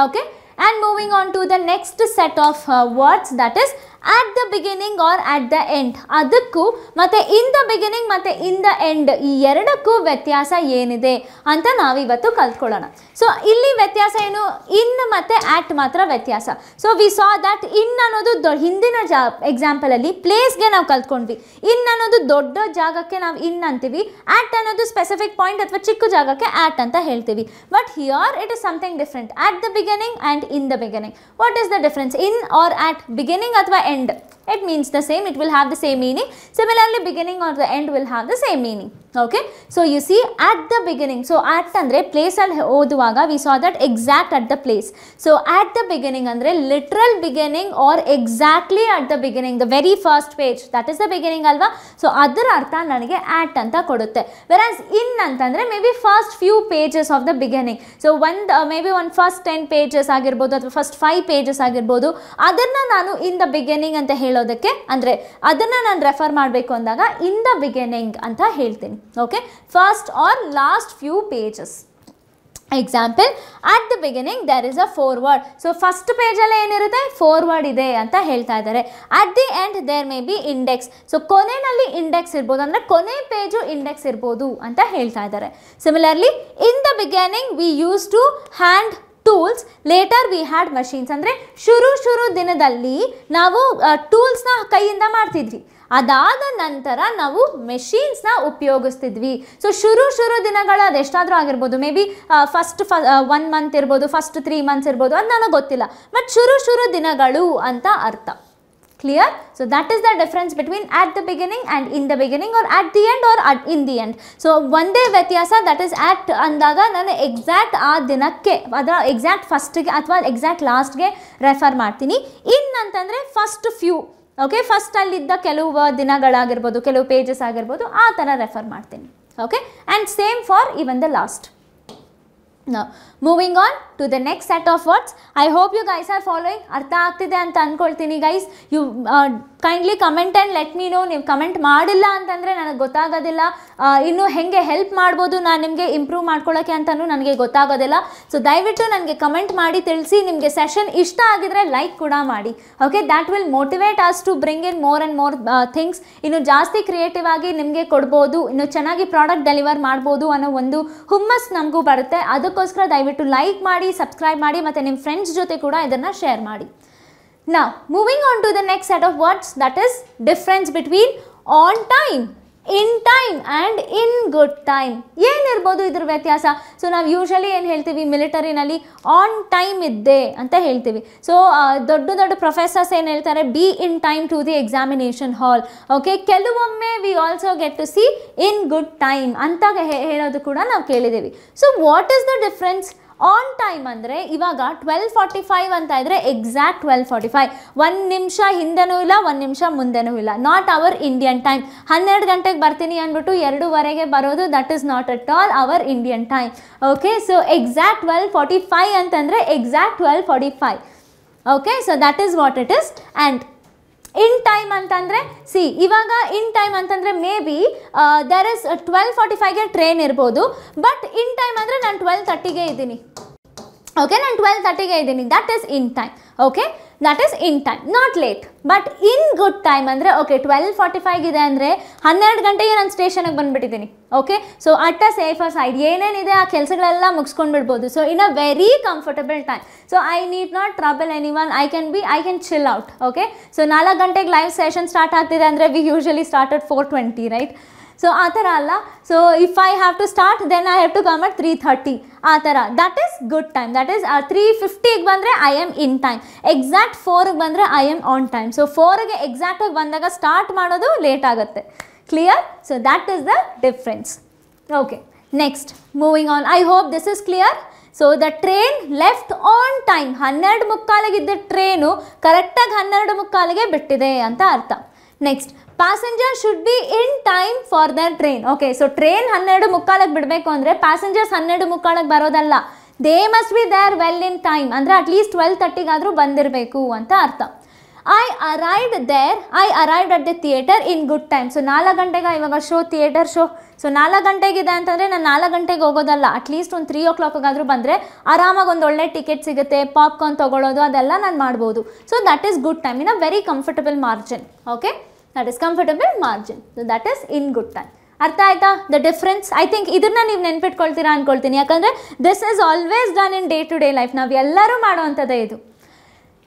Okay, and moving on to the next set of words, that is at the beginning or at the end. ಅದಕ್ಕೂ ಮತ್ತು in the beginning ಮತ್ತು in the end ಈ ಎರಡಕ್ಕೂ ವ್ಯತ್ಯಾಸ ಏನಿದೆ ಅಂತ ನಾವಿವತ್ತು ಕಲ್ತ್ಕೊಳ್ಳೋಣ. ಸೊ ಇಲ್ಲಿ ವ್ಯತ್ಯಾಸ ಏನು? ಇನ್ ಮತ್ತು ಆಟ್ ಮಾತ್ರ ವ್ಯತ್ಯಾಸ. So we saw that in ಅನ್ನೋದು ಹಿಂದಿನ ಎಕ್ಸಾಂಪಲಲ್ಲಿ ಪ್ಲೇಸ್ಗೆ ನಾವು ಕಲ್ತ್ಕೊಂಡ್ವಿ. ಇನ್ ಅನ್ನೋದು ದೊಡ್ಡ ಜಾಗಕ್ಕೆ ನಾವು ಇನ್ ಅಂತೀವಿ. ಆಟ್ ಅನ್ನೋದು ಸ್ಪೆಸಿಫಿಕ್ ಪಾಯಿಂಟ್ ಅಥವಾ ಚಿಕ್ಕ ಜಾಗಕ್ಕೆ ಆಟ್ ಅಂತ ಹೇಳ್ತೀವಿ. But here it is something different. At the beginning and in the beginning. What is the difference? In or at, beginning ಅಥವಾ end? It means the same, it will have the same meaning. Similarly, beginning or the end will have the same meaning. Okay, so you see at the beginning. So at andre place alli oduvaga we saw that exact at the place. So at the beginning andre literal beginning or exactly at the beginning, the very first page, that is the beginning alva. So adar artha nanage at anta kodutte. Whereas in antandre maybe first few pages of the beginning. So maybe one first 10 pages agirbodu ಅಥವಾ first 5 pages agirbodu, adanna nanu in the beginning anta ಹೇಳೋದಕ್ಕೆ, ಅಂದರೆ ಅದನ್ನು ನಾನು refer ಮಾಡಬೇಕು ಅಂದಾಗ ಇನ್ the beginning ಅಂತ ಹೇಳ್ತೀನಿ. Okay, first or last few pages. Example, at the beginning there is a foreword. So first ಪೇಜಲ್ಲಿ ಏನಿರುತ್ತೆ, ಫಾರ್ವರ್ಡ್ ಇದೆ ಅಂತ ಹೇಳ್ತಾ ಇದ್ದಾರೆ. At the end there may be index. So ಕೊನೆಯಲ್ಲಿ ಇಂಡೆಕ್ಸ್ ಇರ್ಬೋದು, ಅಂದರೆ ಕೊನೆ ಪೇಜು ಇಂಡೆಕ್ಸ್ ಇರ್ಬೋದು ಅಂತ ಹೇಳ್ತಾ ಇದ್ದಾರೆ. Similarly, in the beginning we use to hand tools, later we had machines. ಅಂದರೆ ಶುರು ದಿನದಲ್ಲಿ ನಾವು ಟೂಲ್ಸ್ನ ಕೈಯಿಂದ ಮಾಡ್ತಿದ್ವಿ, ಅದಾದ ನಂತರ ನಾವು ಮೆಷಿನ್ಸ್ನ ಉಪಯೋಗಿಸ್ತಿದ್ವಿ. ಸೊ ಶುರು ದಿನಗಳು ಅದೆಷ್ಟಾದರೂ ಆಗಿರ್ಬೋದು, ಮೇ ಬಿ ಫಸ್ಟ್ 1 ಮಂತ್ ಇರ್ಬೋದು, ಫಸ್ಟ್ 3 ಮಂತ್ಸ್ ಇರ್ಬೋದು, ಅದು ನನಗೆ ಗೊತ್ತಿಲ್ಲ. ಬಟ್ ಶುರು ದಿನಗಳು ಅಂತ ಅರ್ಥ. Clear? So that is the difference between at the beginning and in the beginning, or at the end or in the end. So ಒಂದೇ ವ್ಯತ್ಯಾಸ, ದಟ್ ಈಸ್ ಅಟ್ ಅಂದಾಗ ನಾನು ಎಕ್ಸಾಕ್ಟ್ ಆ ದಿನಕ್ಕೆ, ಅದರ ಎಕ್ಸಾಕ್ಟ್ ಫಸ್ಟ್ಗೆ ಅಥವಾ ಎಕ್ಸಾಕ್ಟ್ ಲಾಸ್ಟ್ಗೆ ರೆಫರ್ ಮಾಡ್ತೀನಿ. ಇನ್ ಅಂತಂದರೆ ಫಸ್ಟ್ ಫ್ಯೂ, ಓಕೆ, ಫಸ್ಟ್ ಅಲ್ಲಿದ್ದ ಕೆಲವು ದಿನಗಳಾಗಿರ್ಬೋದು, ಕೆಲವು ಪೇಜಸ್ ಆಗಿರ್ಬೋದು, ಆ ಥರ ರೆಫರ್ ಮಾಡ್ತೀನಿ. Okay, and same for even the last. Now, moving on to the next set of words. I hope you guys are following. ಅರ್ಥ ಆಗ್ತಿದೆ ಅಂತ ಅಂದ್ಕೊಳ್ತೀನಿ guys. You kindly comment and let me know. ನೀವು comment ಮಾಡಿಲ್ಲ ಅಂತಂದರೆ ನನಗೆ ಗೊತ್ತಾಗೋದಿಲ್ಲ, ಇನ್ನು ಹೇಗೆ ಹೆಲ್ಪ್ ಮಾಡ್ಬೋದು ನಾನು ನಿಮಗೆ ಇಂಪ್ರೂವ್ ಮಾಡ್ಕೊಳ್ಳೋಕ್ಕೆ ಅಂತಲೂ ನನಗೆ ಗೊತ್ತಾಗೋದಿಲ್ಲ. ಸೊ ದಯವಿಟ್ಟು ನನಗೆ ಕಮೆಂಟ್ ಮಾಡಿ ತಿಳಿಸಿ. ನಿಮಗೆ ಸೆಷನ್ ಇಷ್ಟ ಆಗಿದ್ರೆ ಲೈಕ್ ಕೂಡ ಮಾಡಿ. Okay, that will motivate us to bring in more and more things. ಇನ್ನು ಜಾಸ್ತಿ ಕ್ರಿಯೇಟಿವ್ ಆಗಿ ನಿಮಗೆ ಕೊಡ್ಬೋದು, ಇನ್ನು ಚೆನ್ನಾಗಿ ಪ್ರಾಡಕ್ಟ್ ಡೆಲಿವರ್ ಮಾಡ್ಬೋದು ಅನ್ನೋ ಒಂದು ಹುಮ್ಮಸ್ ನಮಗೂ ಬರುತ್ತೆ. ಅದಕ್ಕೋಸ್ಕರ ದಯವಿಟ್ಟು ಲೈಕ್ ಮಾಡಿ, ಸಬ್ಸ್ಕ್ರೈಬ್ ಮಾಡಿ, ಮತ್ತು ನಿಮ್ಮ ಫ್ರೆಂಡ್ಸ್ ಜೊತೆ ಕೂಡ ಇದನ್ನು ಶೇರ್ ಮಾಡಿ. Now, moving on to the next set of words, that is difference between on time, in time and in good time. ಏನಿರ್ಬೋದು ಇದ್ರ ವ್ಯತ್ಯಾಸ? ಸೊ ನಾವು ಯೂಶಲಿ ಏನು ಹೇಳ್ತೀವಿ, ಮಿಲಿಟರಿನಲ್ಲಿ ಆನ್ ಟೈಮ್ ಇದ್ದೆ ಅಂತ ಹೇಳ್ತೀವಿ. ಸೊ ದೊಡ್ಡ ಪ್ರೊಫೆಸರ್ಸ್ ಏನು ಹೇಳ್ತಾರೆ, be in time to the examination hall. Okay, ಕೆಲವೊಮ್ಮೆ we also get to see in good time ಅಂತ ಹೇಳೋದು ಕೂಡ ನಾವು ಕೇಳಿದ್ದೀವಿ. So what is the difference? On time ಅಂದರೆ ಇವಾಗ 12:45 ಅಂತ ಇದ್ದರೆ ಎಕ್ಸಾಕ್ಟ್ 12:45, 1 ನಿಮಿಷ ಹಿಂದೆನೂ ಇಲ್ಲ, 1 ನಿಮಿಷ ಮುಂದೆನೂ ಇಲ್ಲ. Not hour Indian time. 12 ಗಂಟೆಗೆ ಬರ್ತೀನಿ ಅಂದ್ಬಿಟ್ಟು 2:15ಗೆ ಬರೋದು, that is not at all our Indian time. Okay, so exact 12:45 ಅಂತಂದರೆ exact 12:45. Okay, so that is what it is. And in time ಅಂತಂದರೆ, ಸಿ ಇವಾಗ ಇನ್ ಟೈಮ್ ಅಂತಂದರೆ ಮೇ ಬಿ ದರ್ ಇಸ್ 12:45ಗೆ ಟ್ರೈನ್ ಇರ್ಬೋದು, ಬಟ್ ಇನ್ ಟೈಮ್ ಅಂದರೆ ನಾನು 12:30ಗೆ ಇದ್ದೀನಿ. ಓಕೆ, ನಾನು 12:30ಗೆ ಇದ್ದೀನಿ, that is in time. Okay, that is in time, not late. But in good time ಅಂದರೆ, ಓಕೆ 12:45 ಇದೆ ಅಂದರೆ 12 ಗಂಟೆಗೆ ನಾನು ಸ್ಟೇಷನ್ಗೆ ಬಂದುಬಿಟ್ಟಿದ್ದೀನಿ. Okay, so at a safer side ಏನೇನಿದೆ ಆ ಕೆಲಸಗಳೆಲ್ಲ ಮುಗಿಸ್ಕೊಂಡು ಬಿಡ್ಬೋದು. So in a very comfortable time. So I need not trouble anyone, I can chill out. Okay, so 4 ಗಂಟೆಗೆ ಲೈವ್ ಸೆಷನ್ ಸ್ಟಾರ್ಟ್ ಆಗ್ತಿದೆ ಅಂದರೆ we usually start at 4:20, right? So ಆ ಥರ ಅಲ್ಲ. So if I have to start then I have to come at 3:30, ಆ ಥರ. That is good time. That is 3:50ಗೆ ಬಂದರೆ I am in time, exact 4ಗೆ ಬಂದರೆ I am on time. So 4ಗೆ ಎಕ್ಸಾಕ್ಟಾಗಿ ಬಂದಾಗ ಸ್ಟಾರ್ಟ್ ಮಾಡೋದು ಲೇಟ್ ಆಗುತ್ತೆ. Clear? So that is the difference. Okay, next moving on. I hope this is clear. So the train left on time. 12:45 train ಕರೆಕ್ಟಾಗಿ 12:45 ಬಿಟ್ಟಿದೆ ಅಂತ ಅರ್ಥ. Next, passenger should be in time for their train. Okay, so train 12:45 ಬಿಡಬೇಕು ಅಂದರೆ passengers 12:45 ಬರೋದಲ್ಲ, they must be there well in time. ಅಂದರೆ at least 12:30ಗಾದರೂ ಬಂದಿರಬೇಕು ಅಂತ ಅರ್ಥ. I arrived at the theatre in good time. So 4 ಗಂಟೆಗೆ ಇವಾಗ ಶೋ, ಥಿಯೇಟರ್ ಶೋ. ಸೊ 4 ಗಂಟೆಗಿದೆ ಅಂತಂದರೆ ನಾನು 4 ಗಂಟೆಗೆ ಹೋಗೋದಲ್ಲ, ಅಟ್ಲೀಸ್ಟ್ ಒಂದು 3 o'clockಗಾದರೂ ಬಂದರೆ ಆರಾಮಾಗಿ ಒಂದು ಒಳ್ಳೆ ಟಿಕೆಟ್ ಸಿಗುತ್ತೆ, ಪಾಪ್ಕಾರ್ನ್ ತೊಗೊಳ್ಳೋದು ಅದೆಲ್ಲ ನಾನು ಮಾಡ್ಬೋದು. So that is good time in a very comfortable margin. Okay, that is comfortable margin. So that is in good time. ಅರ್ಥ ಆಯ್ತಾ ದ ಡಿಫ್ರೆನ್ಸ್? ಐ ಥಿಂಕ್ ಇದನ್ನ ನೀವು ನೆನ್ಪಿಟ್ಕೊಳ್ತೀರಾ ಅಂದ್ಕೊಳ್ತೀನಿ, ಯಾಕಂದರೆ this is always done in day to day life. ನಾವು ಎಲ್ಲರೂ ಮಾಡೋವಂಥದ್ದೇ ಇದು.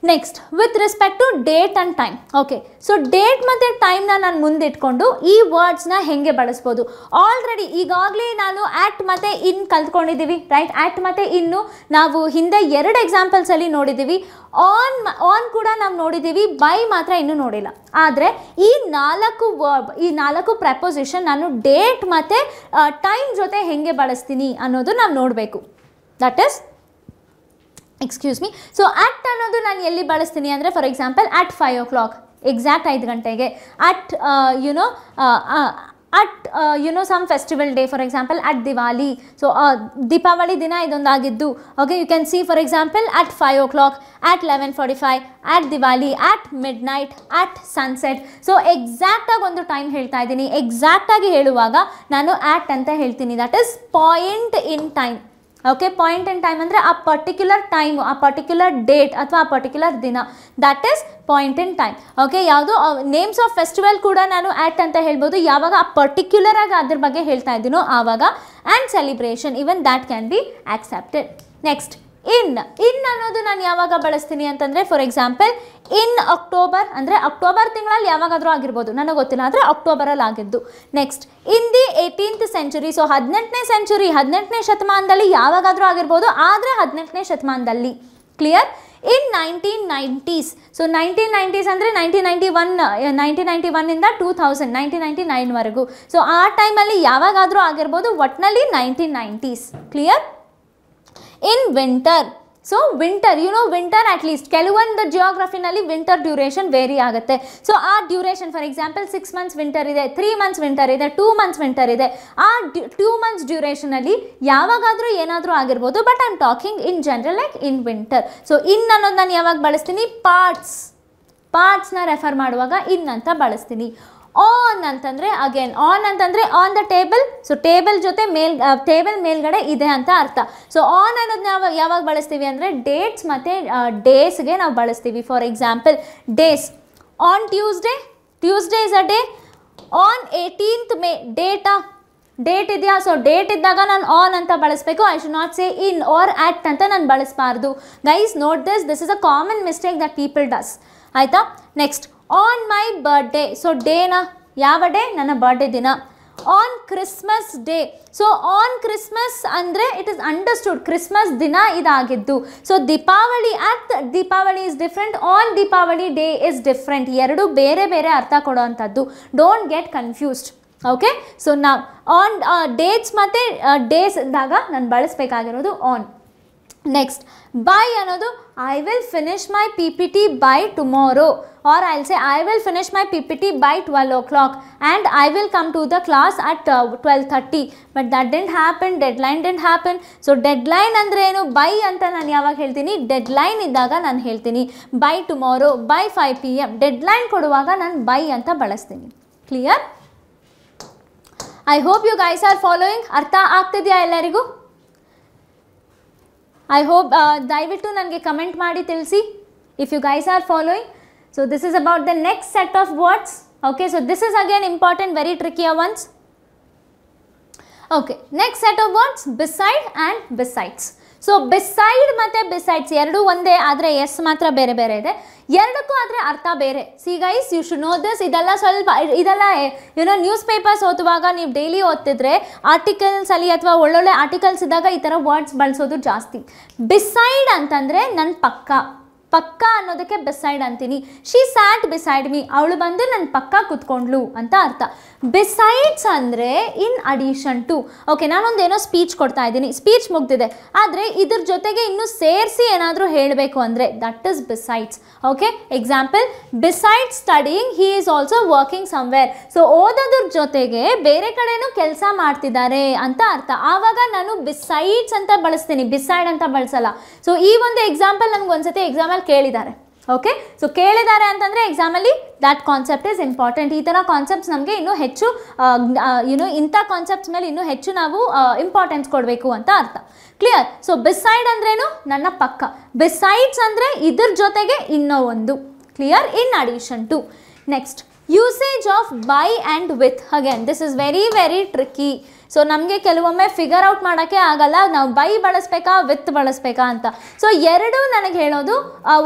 Next, with respect to date and time. Okay, so date ಮತ್ತು ಟೈಮ್ನ ನಾನು ಮುಂದಿಟ್ಕೊಂಡು ಈ ವರ್ಡ್ಸ್ನ ಹೇಗೆ ಬಳಸ್ಬೋದು? ಆಲ್ರೆಡಿ ಈಗಾಗಲೇ ನಾನು ಆ್ಯಟ್ ಮತ್ತು ಇನ್ ಕಲ್ತ್ಕೊಂಡಿದ್ದೀವಿ, ರೈಟ್? ಆ್ಯಟ್ ಮತ್ತು ಇನ್ನು ನಾವು ಹಿಂದೆ 2 ಎಕ್ಸಾಂಪಲ್ಸಲ್ಲಿ ನೋಡಿದ್ದೀವಿ. ಆನ್ ಕೂಡ ನಾವು ನೋಡಿದ್ದೀವಿ, ಬೈ ಮಾತ್ರ ಇನ್ನೂ ನೋಡಿಲ್ಲ. ಆದರೆ ಈ 4 ವರ್ಬ್, ಈ 4 ಪ್ರಪೋಸಿಷನ್ ನಾನು ಡೇಟ್ ಮತ್ತು ಟೈಮ್ ಜೊತೆ ಹೇಗೆ ಬಳಸ್ತೀನಿ ಅನ್ನೋದು ನಾವು ನೋಡಬೇಕು. That is excuse me. So at ಅನ್ನೋದು ನಾನು ಎಲ್ಲಿ ಬಳಸ್ತೀನಿ ಅಂದರೆ, for example at 5 o'clock, exact 5 ಗಂಟೆಗೆ. At some festival day, for example at Diwali. So ದೀಪಾವಳಿ ದಿನ ಇದೊಂದಾಗಿದ್ದು. ಓಕೆ, you can see for example at 5 o'clock, at 11:45, at Diwali, at midnight, at sunset. So ಎಕ್ಸಾಕ್ಟಾಗಿ ಒಂದು ಟೈಮ್ ಹೇಳ್ತಾ ಇದ್ದೀನಿ. ಎಕ್ಸಾಕ್ಟಾಗಿ ಹೇಳುವಾಗ ನಾನು ಅಟ್ ಅಂತ ಹೇಳ್ತೀನಿ. That is point in time. Okay, point in time ಅಂದರೆ ಆ ಪರ್ಟಿಕ್ಯುಲರ್ ಟೈಮು, ಆ ಪರ್ಟಿಕ್ಯುಲರ್ ಡೇಟ್ ಅಥವಾ ಆ ಪರ್ಟಿಕ್ಯುಲರ್ ದಿನ, that is point in time. Okay, ಯಾವುದು ನೇಮ್ಸ್ ಆಫ್ ಫೆಸ್ಟಿವಲ್ ಕೂಡ ನಾನು ಆ್ಯಟ್ ಅಂತ ಹೇಳ್ಬೋದು, ಯಾವಾಗ ಆ ಪರ್ಟಿಕ್ಯುಲರ್ ಆಗಿ ಅದ್ರ ಬಗ್ಗೆ ಹೇಳ್ತಾ ಇದ್ದೀನೋ ಆವಾಗ. And celebration, even that can be accepted. Next in ಅನ್ನೋದು ನಾನು ಯಾವಾಗ ಬಳಸ್ತೀನಿ ಅಂತಂದರೆ, ಫಾರ್ ಎಕ್ಸಾಂಪಲ್ ಇನ್ ಅಕ್ಟೋಬರ್ ಅಂದರೆ ಅಕ್ಟೋಬರ್ ತಿಂಗಳಲ್ಲಿ ಯಾವಾಗಾದರೂ ಆಗಿರ್ಬೋದು, ನನಗೆ ಗೊತ್ತಿಲ್ಲ, ಆದರೆ ಅಕ್ಟೋಬರಲ್ಲಿ ಆಗಿದ್ದು. Next in the 18th century, so 18ನೇ ಶತಮಾನದಲ್ಲಿ ಯಾವಾಗಾದರೂ ಆಗಿರ್ಬೋದು, ಆದರೆ 18ನೇ ಶತಮಾನದಲ್ಲಿ. ಕ್ಲಿಯರ್? ಇನ್ 1990s, ಸೊ 1990s ಅಂದರೆ 1991 ಇಂದ 2000 1999ವರೆಗೂ, ಸೊ ಆ ಟೈಮಲ್ಲಿ ಯಾವಾಗಾದರೂ ಆಗಿರ್ಬೋದು, ಒಟ್ಟಿನಲ್ಲಿ 1990s. ಕ್ಲಿಯರ್? ಇನ್ winter, so winter, winter at least ಕೆಲವೊಂದು ಜಿಯೋಗ್ರಫಿನಲ್ಲಿ ವಿಂಟರ್ ಡ್ಯೂರೇಷನ್ ವೇರಿ ಆಗುತ್ತೆ. ಸೊ ಆ duration, for example 6 months winter ಇದೆ, 3 months ವಿಂಟರ್ ಇದೆ, 2 months ವಿಂಟರ್ ಇದೆ. ಆ 2 months ಡ್ಯೂರೇಷನಲ್ಲಿ ಯಾವಾಗಾದರೂ ಏನಾದರೂ ಆಗಿರ್ಬೋದು, but I am talking in general like in winter. So in ಅನ್ನೋದು ನಾನು ಯಾವಾಗ ಬಳಸ್ತೀನಿ? ಪಾರ್ಟ್ಸ್ನ ರೆಫರ್ ಮಾಡುವಾಗ ಇನ್ ಅಂತ ಬಳಸ್ತೀನಿ. ಆನ್ ಅಂತಂದರೆ ಅಗೇನ್, ಆನ್ ಅಂತಂದರೆ on the table, so table ಜೊತೆ ಟೇಬಲ್ ಮೇಲ್ಗಡೆ ಇದೆ ಅಂತ ಅರ್ಥ. ಸೊ ಆನ್ ಅನ್ನೋದು ನಾವು ಯಾವಾಗ ಬಳಸ್ತೀವಿ ಅಂದರೆ ಡೇಟ್ಸ್ ಮತ್ತು ಡೇಸ್ಗೆ ನಾವು ಬಳಸ್ತೀವಿ. For example days, on Tuesday is a day. On 18th May date ಇದೆಯಾ? ಸೊ ಡೇಟ್ ಇದ್ದಾಗ ನಾನು ಆನ್ ಅಂತ ಬಳಸಬೇಕು. I should not say in or at ಅಂತ ನಾನು ಬಳಸಬಾರ್ದು. Guys note this is a common mistake that people does. ಆಯಿತಾ? Next on my birthday, so ಡೇನ ಯಾವ ಡೇ? ನನ್ನ ಬರ್ಡೇ ದಿನ. On Christmas day, so on Christmas ಅಂದರೆ ಇಟ್ ಇಸ್ ಅಂಡರ್ಸ್ಟುಡ್ ಕ್ರಿಸ್ಮಸ್ ದಿನ ಇದಾಗಿದ್ದು. So Deepavali is different, on Deepavali day is different. ಎರಡು ಬೇರೆ ಬೇರೆ ಅರ್ಥ ಕೊಡೋ ಅಂಥದ್ದು. Don't get confused. Okay, so ನಾವು ಆನ್ ಡೇಟ್ಸ್ ಮತ್ತು ಡೇಸ್ ಇದ್ದಾಗ ನಾನು ಬಳಸಬೇಕಾಗಿರೋದು ಆನ್. ನೆಕ್ಸ್ಟ್ ಬೈ ಅನ್ನೋದು I will finish my PPT by tomorrow, or I will say I will finish my PPT by 12 o'clock and I will come to the class at 12:30. But that didn't happen, deadline didn't happen. So deadline ಅಂದರೆ ಏನು? By ಅಂತ ನಾನು ಯಾವಾಗ ಹೇಳ್ತೀನಿ? Deadline ಇದ್ದಾಗ ನಾನು ಹೇಳ್ತೀನಿ by tomorrow, by 5 PM. Deadline ಕೊಡುವಾಗ ನಾನು ಬೈ ಅಂತ ಬಳಸ್ತೀನಿ. Clear? I hope you guys are following. ಅರ್ಥ ಆಗ್ತಿದೆಯಾ ಎಲ್ಲರಿಗೂ? ಐ ಹೋಪ್ ದಯವಿಟ್ಟು ನನಗೆ ಕಮೆಂಟ್ ಮಾಡಿ ತಿಳಿಸಿ if you guys are following. So this is about the next set of words. Okay, so this is again important, very trickier ones. Okay, next set of words beside and besides. So beside ಮತ್ತು besides ಎರಡೂ ಒಂದೇ, ಆದರೆ S ಮಾತ್ರ ಬೇರೆ ಬೇರೆ ಇದೆ. ಎರಡಕ್ಕೂ ಆದರೆ ಅರ್ಥ ಬೇರೆ. See guys, you should know this. ಇದೆಲ್ಲ ನ್ಯೂಸ್ ಪೇಪರ್ಸ್ ಓದುವಾಗ ನೀವು ಡೈಲಿ ಓದ್ತಿದ್ರೆ ಆರ್ಟಿಕಲ್ಸಲ್ಲಿ ಅಥವಾ ಒಳ್ಳೊಳ್ಳೆ ಆರ್ಟಿಕಲ್ಸ್ ಇದ್ದಾಗ ಈ ಥರ ವರ್ಡ್ಸ್ ಬಳಸೋದು ಜಾಸ್ತಿ. ಬಿಸೈಡ್ ಅಂತಂದರೆ ನನ್ನ ಪಕ್ಕ ಅನ್ನೋದಕ್ಕೆ ಬಿಸೈಡ್ ಅಂತೀನಿ. ಶಿ ಸ್ಯಾಟ್ ಬಿಸೈಡ್ ಮೀ, ಅವಳು ಬಂದು ನನ್ನ ಪಕ್ಕ ಕೂತ್ಕೊಂಡ್ಲು ಅಂತ ಅರ್ಥ. ಬಿಸೈಡ್ಸ್ ಅಂದರೆ ಇನ್ ಅಡಿಷನ್ ಟು. ಓಕೆ, ನಾನೊಂದೇನೋ ಸ್ಪೀಚ್ ಕೊಡ್ತಾ ಇದ್ದೀನಿ, ಸ್ಪೀಚ್ ಮುಗ್ದಿದೆ, ಆದರೆ ಇದ್ರ ಜೊತೆಗೆ ಇನ್ನೂ ಸೇರಿಸಿ ಏನಾದರೂ ಹೇಳಬೇಕು ಅಂದರೆ that is besides. Okay, example beside studying he is also working somewhere. So ಓದೋದ್ರ ಜೊತೆಗೆ ಬೇರೆ ಕಡೆನೂ ಕೆಲಸ ಮಾಡ್ತಿದ್ದಾರೆ ಅಂತ ಅರ್ಥ. ಆವಾಗ ನಾನು ಬಿಸೈಡ್ಸ್ ಅಂತ ಬಳಸ್ತೀನಿ, ಬಿಸೈಡ್ ಅಂತ ಬಳಸಲ್ಲ. ಸೊ ಈ ಒಂದು ಎಕ್ಸಾಂಪಲ್ ನಮ್ಗೆ ಒಂದ್ಸತಿ ಎಕ್ಸಾಮಲ್ಲಿ ಕೇಳಿದ್ದಾರೆ. ಓಕೆ, ಸೊ ಕೇಳಿದ್ದಾರೆ ಅಂತಂದರೆ ಎಕ್ಸಾಮಲ್ಲಿ ದ್ಯಾಟ್ ಕಾನ್ಸೆಪ್ಟ್ ಈಸ್ ಇಂಪಾರ್ಟೆಂಟ್. ಈ ಥರ ಕಾನ್ಸೆಪ್ಟ್ಸ್ ನಮಗೆ ಇನ್ನೂ ಹೆಚ್ಚು ಇಂಥ ಕಾನ್ಸೆಪ್ಟ್ಸ್ ಮೇಲೆ ಇನ್ನೂ ಹೆಚ್ಚು ನಾವು ಇಂಪಾರ್ಟೆನ್ಸ್ ಕೊಡಬೇಕು ಅಂತ ಅರ್ಥ. ಕ್ಲಿಯರ್? ಸೊ ಬಿಸೈಡ್ ಅಂದ್ರೇನು? ನನ್ನ ಪಕ್ಕ. ಬಿಸೈಡ್ಸ್ ಅಂದರೆ ಇದ್ರ ಜೊತೆಗೆ ಇನ್ನೂ ಒಂದು. Clear? In addition to. Next usage of by and with. Again this is very very tricky. So ನಮಗೆ ಕೆಲವೊಮ್ಮೆ ಫಿಗರ್ ಔಟ್ ಮಾಡೋಕ್ಕೆ ಆಗಲ್ಲ, ನಾವು ಬೈ ಬಳಸಬೇಕಾ ವಿತ್ ಬಳಸಬೇಕಾ ಅಂತ. ಸೊ ಎರಡೂ ನನಗೆ ಹೇಳೋದು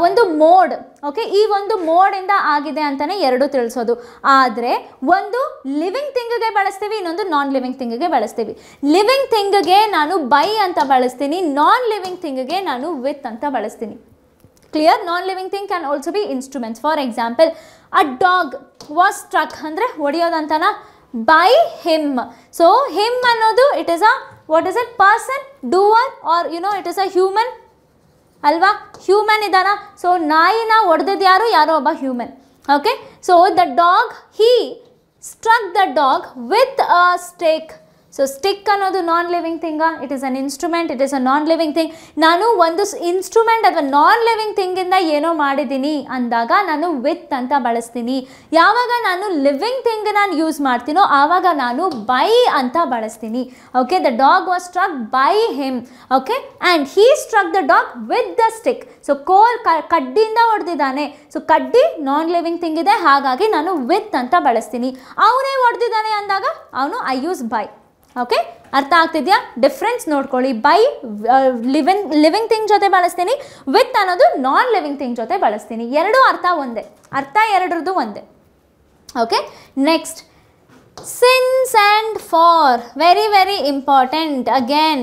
ಒಂದು ಮೋಡ್. ಓಕೆ, ಈ ಒಂದು ಮೋಡಿಂದ ಆಗಿದೆ ಅಂತಲೇ ಎರಡು ತಿಳಿಸೋದು. ಆದರೆ ಒಂದು ಲಿವಿಂಗ್ ಥಿಂಗ್ಗೆ ಬಳಸ್ತೀವಿ, ಇನ್ನೊಂದು ನಾನ್ ಲಿವಿಂಗ್ ಥಿಂಗ್ಗೆ ಬಳಸ್ತೀವಿ. ಲಿವಿಂಗ್ ಥಿಂಗ್ಗೆ ನಾನು ಬೈ ಅಂತ ಬಳಸ್ತೀನಿ, ನಾನ್ ಲಿವಿಂಗ್ ಥಿಂಗ್ಗೆ ನಾನು ವಿತ್ ಅಂತ ಬಳಸ್ತೀನಿ. Clear? Non living thing can also be instruments. For example a dog was struck ಅಂದರೆ ಹೊಡೆಯೋದಂತನಾ? By him. ಸೊ ಹಿಮ್ ಅನ್ನೋದು it is a what is it? Person, doer, or it is a human ಅಲ್ವಾ? Human ಇದಾನ. So ನಾಯಿನ ಹೊಡೆದಿದ್ದು ಯಾರೋ ಒಬ್ಬ human. Okay, so the dog, he struck the dog with a stake. So stick ಅನ್ನೋದು non living ಥಿಂಗಾ? It is an instrument, it is a non living thing. ನಾನು ಒಂದು ಇನ್ಸ್ಟ್ರೂಮೆಂಟ್ ಅಥವಾ ನಾನ್ ಲಿವಿಂಗ್ ಥಿಂಗಿಂದ ಏನೋ ಮಾಡಿದ್ದೀನಿ ಅಂದಾಗ ನಾನು ವಿತ್ ಅಂತ ಬಳಸ್ತೀನಿ. ಯಾವಾಗ ನಾನು ಲಿವಿಂಗ್ ಥಿಂಗ್ ನಾನು ಯೂಸ್ ಮಾಡ್ತೀನೋ ಆವಾಗ ನಾನು ಬೈ ಅಂತ ಬಳಸ್ತೀನಿ. Okay, the dog was struck by him. Okay, and he struck the dog with the stick. So ಕಡ್ಡಿಯಿಂದ ಹೊಡೆದಿದ್ದಾನೆ. ಸೊ ಕಡ್ಡಿ ನಾನ್ ಲಿವಿಂಗ್ ಥಿಂಗ್ ಇದೆ, ಹಾಗಾಗಿ ನಾನು ವಿತ್ ಅಂತ ಬಳಸ್ತೀನಿ. ಅವನೇ ಹೊಡೆದಿದ್ದಾನೆ ಅಂದಾಗ ಅವನು ಐ ಯೂಸ್ ಬೈ. ಓಕೆ, ಅರ್ಥ ಆಗ್ತಿದೆಯಾ? ಡಿಫ್ರೆನ್ಸ್ ನೋಡ್ಕೊಳ್ಳಿ. ಬೈ ಲಿವಿಂಗ್ ಥಿಂಗ್ ಜೊತೆ ಬಳಸ್ತೀನಿ, ವಿತ್ ಅನ್ನೋದು ನಾನ್ ಲಿವಿಂಗ್ ಥಿಂಗ್ ಜೊತೆ ಬಳಸ್ತೀನಿ. ಎರಡೂ ಅರ್ಥ ಒಂದೇ, ಅರ್ಥ ಎರಡರದ್ದು ಒಂದೇ. Okay, next since and for. Very very important. Again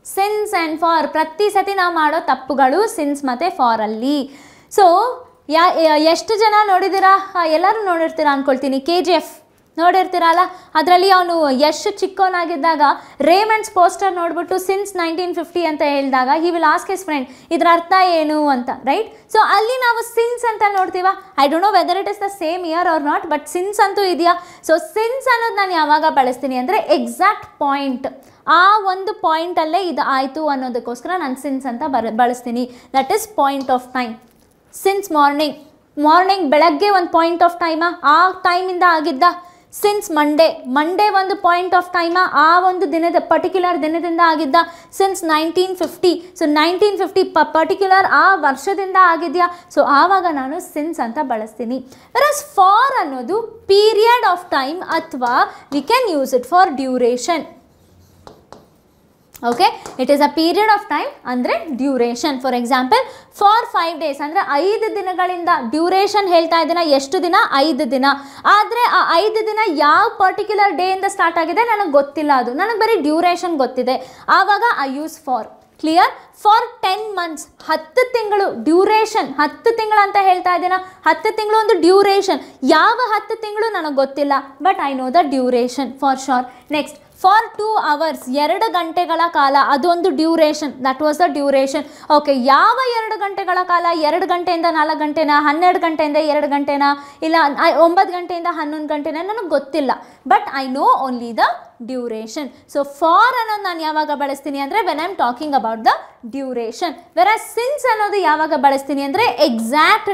since and for, ಪ್ರತಿ ಸತಿ ನಾವು ಮಾಡೋ ತಪ್ಪುಗಳು ಸಿನ್ಸ್ ಮತ್ತು ಫಾರಲ್ಲಿ. ಸೊ ಎಷ್ಟು ಜನ ನೋಡಿದ್ದೀರಾ? ಎಲ್ಲರೂ ನೋಡಿರ್ತೀರಾ ಅಂದ್ಕೊಳ್ತೀನಿ. KGF ನೋಡಿರ್ತೀರಲ್ಲ, ಅದರಲ್ಲಿ ಅವನು ಯಶ್ ಚಿಕ್ಕವನಾಗಿದ್ದಾಗ ರೇಮಂಡ್ಸ್ ಪೋಸ್ಟರ್ ನೋಡ್ಬಿಟ್ಟು ಸಿನ್ಸ್ 1950 ಅಂತ ಹೇಳಿದಾಗ he will ask his friend ಇದರ ಅರ್ಥ ಏನು ಅಂತ, ರೈಟ್? ಸೊ ಅಲ್ಲಿ ನಾವು ಸಿನ್ಸ್ ಅಂತ ನೋಡ್ತೀವ. I don't know whether it is the same year or not, but since ಅಂತೂ ಇದೆಯಾ. ಸೊ ಸಿನ್ಸ್ ಅನ್ನೋದು ನಾನು ಯಾವಾಗ ಬಳಸ್ತೀನಿ ಅಂದರೆ ಎಕ್ಸಾಕ್ಟ್ ಪಾಯಿಂಟ್, ಆ ಒಂದು ಪಾಯಿಂಟಲ್ಲೇ ಇದು ಆಯಿತು ಅನ್ನೋದಕ್ಕೋಸ್ಕರ ನಾನು ಸಿನ್ಸ್ ಅಂತ ಬಳಸ್ತೀನಿ. That is point of time. Since morning ಬೆಳಗ್ಗೆ ಒಂದು ಪಾಯಿಂಟ್ ಆಫ್ ಟೈಮಾ, ಆ ಟೈಮಿಂದ ಆಗಿದ್ದ. ಸಿನ್ಸ್ ಮಂಡೇ ಒಂದು ಪಾಯಿಂಟ್ ಆಫ್ ಟೈಮಾ, ಆ ಒಂದು ಪರ್ಟಿಕ್ಯುಲರ್ ದಿನದಿಂದ ಆಗಿದ್ದ. ಸಿನ್ಸ್ 1950, ಸೊ 1950 ಪರ್ಟಿಕ್ಯುಲರ್ ಆ ವರ್ಷದಿಂದ ಆಗಿದೆಯಾ. ಸೊ ಆವಾಗ ನಾನು ಸಿನ್ಸ್ ಅಂತ ಬಳಸ್ತೀನಿ. ವೆರಸ್ ಫಾರ್ ಅನ್ನೋದು ಪೀರಿಯಡ್ ಆಫ್ ಟೈಮ್ ಅಥವಾ we can use it for duration. Okay, it is a period of time ಅಂದರೆ duration. For example for 5 days ಅಂದರೆ 5 ದಿನಗಳಿಂದ. ಡ್ಯೂರೇಷನ್ ಹೇಳ್ತಾ ಇದ್ದೀನ ಎಷ್ಟು ದಿನ? 5 ದಿನ. ಆದರೆ ಆ 5 ದಿನ ಯಾವ ಪರ್ಟಿಕ್ಯುಲರ್ ಡೇಯಿಂದ ಸ್ಟಾರ್ಟ್ ಆಗಿದೆ ನನಗೆ ಗೊತ್ತಿಲ್ಲ, ಅದು ನನಗೆ ಬರೀ ಡ್ಯೂರೇಷನ್ ಗೊತ್ತಿದೆ, ಆವಾಗ I use for. Clear? For 10 months 10 ತಿಂಗಳು ಡ್ಯೂರೇಷನ್. 10 ತಿಂಗಳು ಅಂತ ಹೇಳ್ತಾ ಇದ್ದೀನ, 10 ತಿಂಗಳು ಒಂದು ಡ್ಯೂರೇಷನ್. ಯಾವ 10 ತಿಂಗಳು ನನಗೆ ಗೊತ್ತಿಲ್ಲ, but I know the duration for sure. Next for 2 hours 2 ಗಂಟೆಗಳ ಕಾಲ, ಅದೊಂದು duration. That was the duration. Okay, ಯಾವ 2 ಗಂಟೆಗಳ ಕಾಲ? 2 ಗಂಟೆಯಿಂದ 4 ಗಂಟೆನಾ, 12 ಗಂಟೆಯಿಂದ 2 ಗಂಟೆನಾ, ಇಲ್ಲ 9 ಗಂಟೆಯಿಂದ 11 ಗಂಟೆನಾ, ನನಗೆ ಗೊತ್ತಿಲ್ಲ, but I know only the duration. So for ಅನ್ನೋದು ನಾನು ಯಾವಾಗ ಬಳಸ್ತೀನಿ ಅಂದರೆ when I am talking about the duration. Virus since ಅನ್ನೋದು ಯಾವಾಗ ಬಳಸ್ತೀನಿ ಅಂದರೆ ಎಕ್ಸಾಕ್ಟ್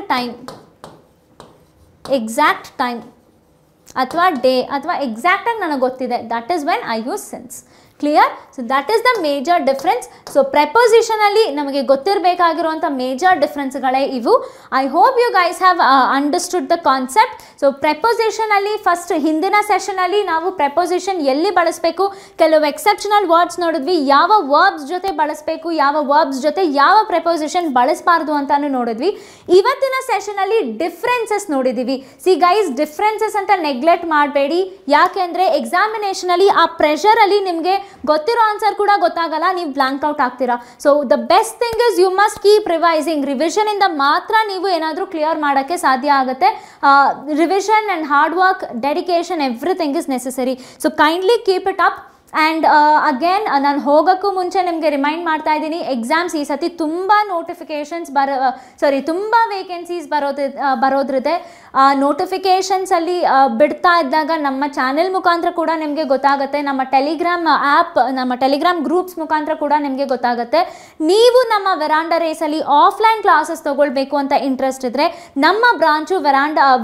ಟೈಮ್ ಅಥವಾ ಡೇ ಅಥವಾ ಎಕ್ಸಾಕ್ಟಾಗಿ ನನಗೆ ಗೊತ್ತಿದೆ. That is when I use since. Clear? So that is the major difference. So ಪ್ರೆಪೋಸಿಷನಲ್ಲಿ ನಮಗೆ ಗೊತ್ತಿರಬೇಕಾಗಿರುವಂಥ ಮೇಜರ್ ಡಿಫ್ರೆನ್ಸ್ಗಳೇ ಇವು. I hope you guys have understood the concept. So ಪ್ರೆಪೋಸಿಷನಲ್ಲಿ ಫಸ್ಟ್ ಹಿಂದಿನ ಸೆಷನಲ್ಲಿ ನಾವು ಪ್ರೆಪೋಸಿಷನ್ ಎಲ್ಲಿ ಬಳಸಬೇಕು, ಕೆಲವು ಎಕ್ಸೆಪ್ಷನಲ್ ವರ್ಡ್ಸ್ ನೋಡಿದ್ವಿ, ಯಾವ ವರ್ಬ್ಸ್ ಜೊತೆ ಬಳಸಬೇಕು, ಯಾವ ವರ್ಬ್ಸ್ ಜೊತೆ ಯಾವ ಪ್ರೆಪೋಸಿಷನ್ ಬಳಸಬಾರ್ದು ಅಂತಾನು ನೋಡಿದ್ವಿ. ಇವತ್ತಿನ ಸೆಷನಲ್ಲಿ ಡಿಫ್ರೆನ್ಸಸ್ ನೋಡಿದ್ದೀವಿ. ಸಿ ಗೈಸ್, ಡಿಫ್ರೆನ್ಸಸ್ ಅಂತ ನೆಗ್ಲೆಕ್ಟ್ ಮಾಡಬೇಡಿ. ಯಾಕೆಂದರೆ ಎಕ್ಸಾಮಿನೇಷನಲ್ಲಿ ಆ ಪ್ರೆಷರಲ್ಲಿ ನಿಮಗೆ ಗೊತ್ತಿರೋ ಆನ್ಸರ್ ಕೂಡ ಗೊತ್ತಾಗಲ್ಲ, ನೀವು ಬ್ಲಾಂಕ್ ಔಟ್ ಆಗ್ತೀರಾ. So the best thing is you must keep revising. ರಿವಿಷನಿಂದ ಮಾತ್ರ ನೀವು ಏನಾದರೂ ಕ್ಲಿಯರ್ ಮಾಡೋಕ್ಕೆ ಸಾಧ್ಯ ಆಗುತ್ತೆ. Revision and hard work, dedication, everything is necessary. So kindly keep it up. And again ನಾನು ಹೋಗೋಕ್ಕೂ ಮುಂಚೆ ನಿಮಗೆ ರಿಮೈಂಡ್ ಮಾಡ್ತಾ ಇದ್ದೀನಿ, ಎಕ್ಸಾಮ್ಸ್ ಈ ಸತಿ ತುಂಬ ನೋಟಿಫಿಕೇಷನ್ಸ್ ತುಂಬ ವೇಕೆನ್ಸೀಸ್ ಬರೋದ್ರಿದೆ. ನೋಟಿಫಿಕೇಷನ್ಸಲ್ಲಿ ಬಿಡ್ತಾ ಇದ್ದಾಗ ನಮ್ಮ ಚಾನೆಲ್ ಮುಖಾಂತರ ಕೂಡ ನಿಮಗೆ ಗೊತ್ತಾಗುತ್ತೆ, ನಮ್ಮ ಟೆಲಿಗ್ರಾಮ್ ಆ್ಯಪ್, ನಮ್ಮ ಟೆಲಿಗ್ರಾಮ್ ಗ್ರೂಪ್ಸ್ ಮುಖಾಂತರ ಕೂಡ ನಿಮಗೆ ಗೊತ್ತಾಗುತ್ತೆ. ನೀವು ನಮ್ಮ ವೆರಾಂಡಾ ರೇಸಲ್ಲಿ ಆಫ್ಲೈನ್ ಕ್ಲಾಸಸ್ ತೊಗೊಳ್ಬೇಕು ಅಂತ ಇಂಟ್ರೆಸ್ಟ್ ಇದ್ದರೆ ನಮ್ಮ ಬ್ರಾಂಚು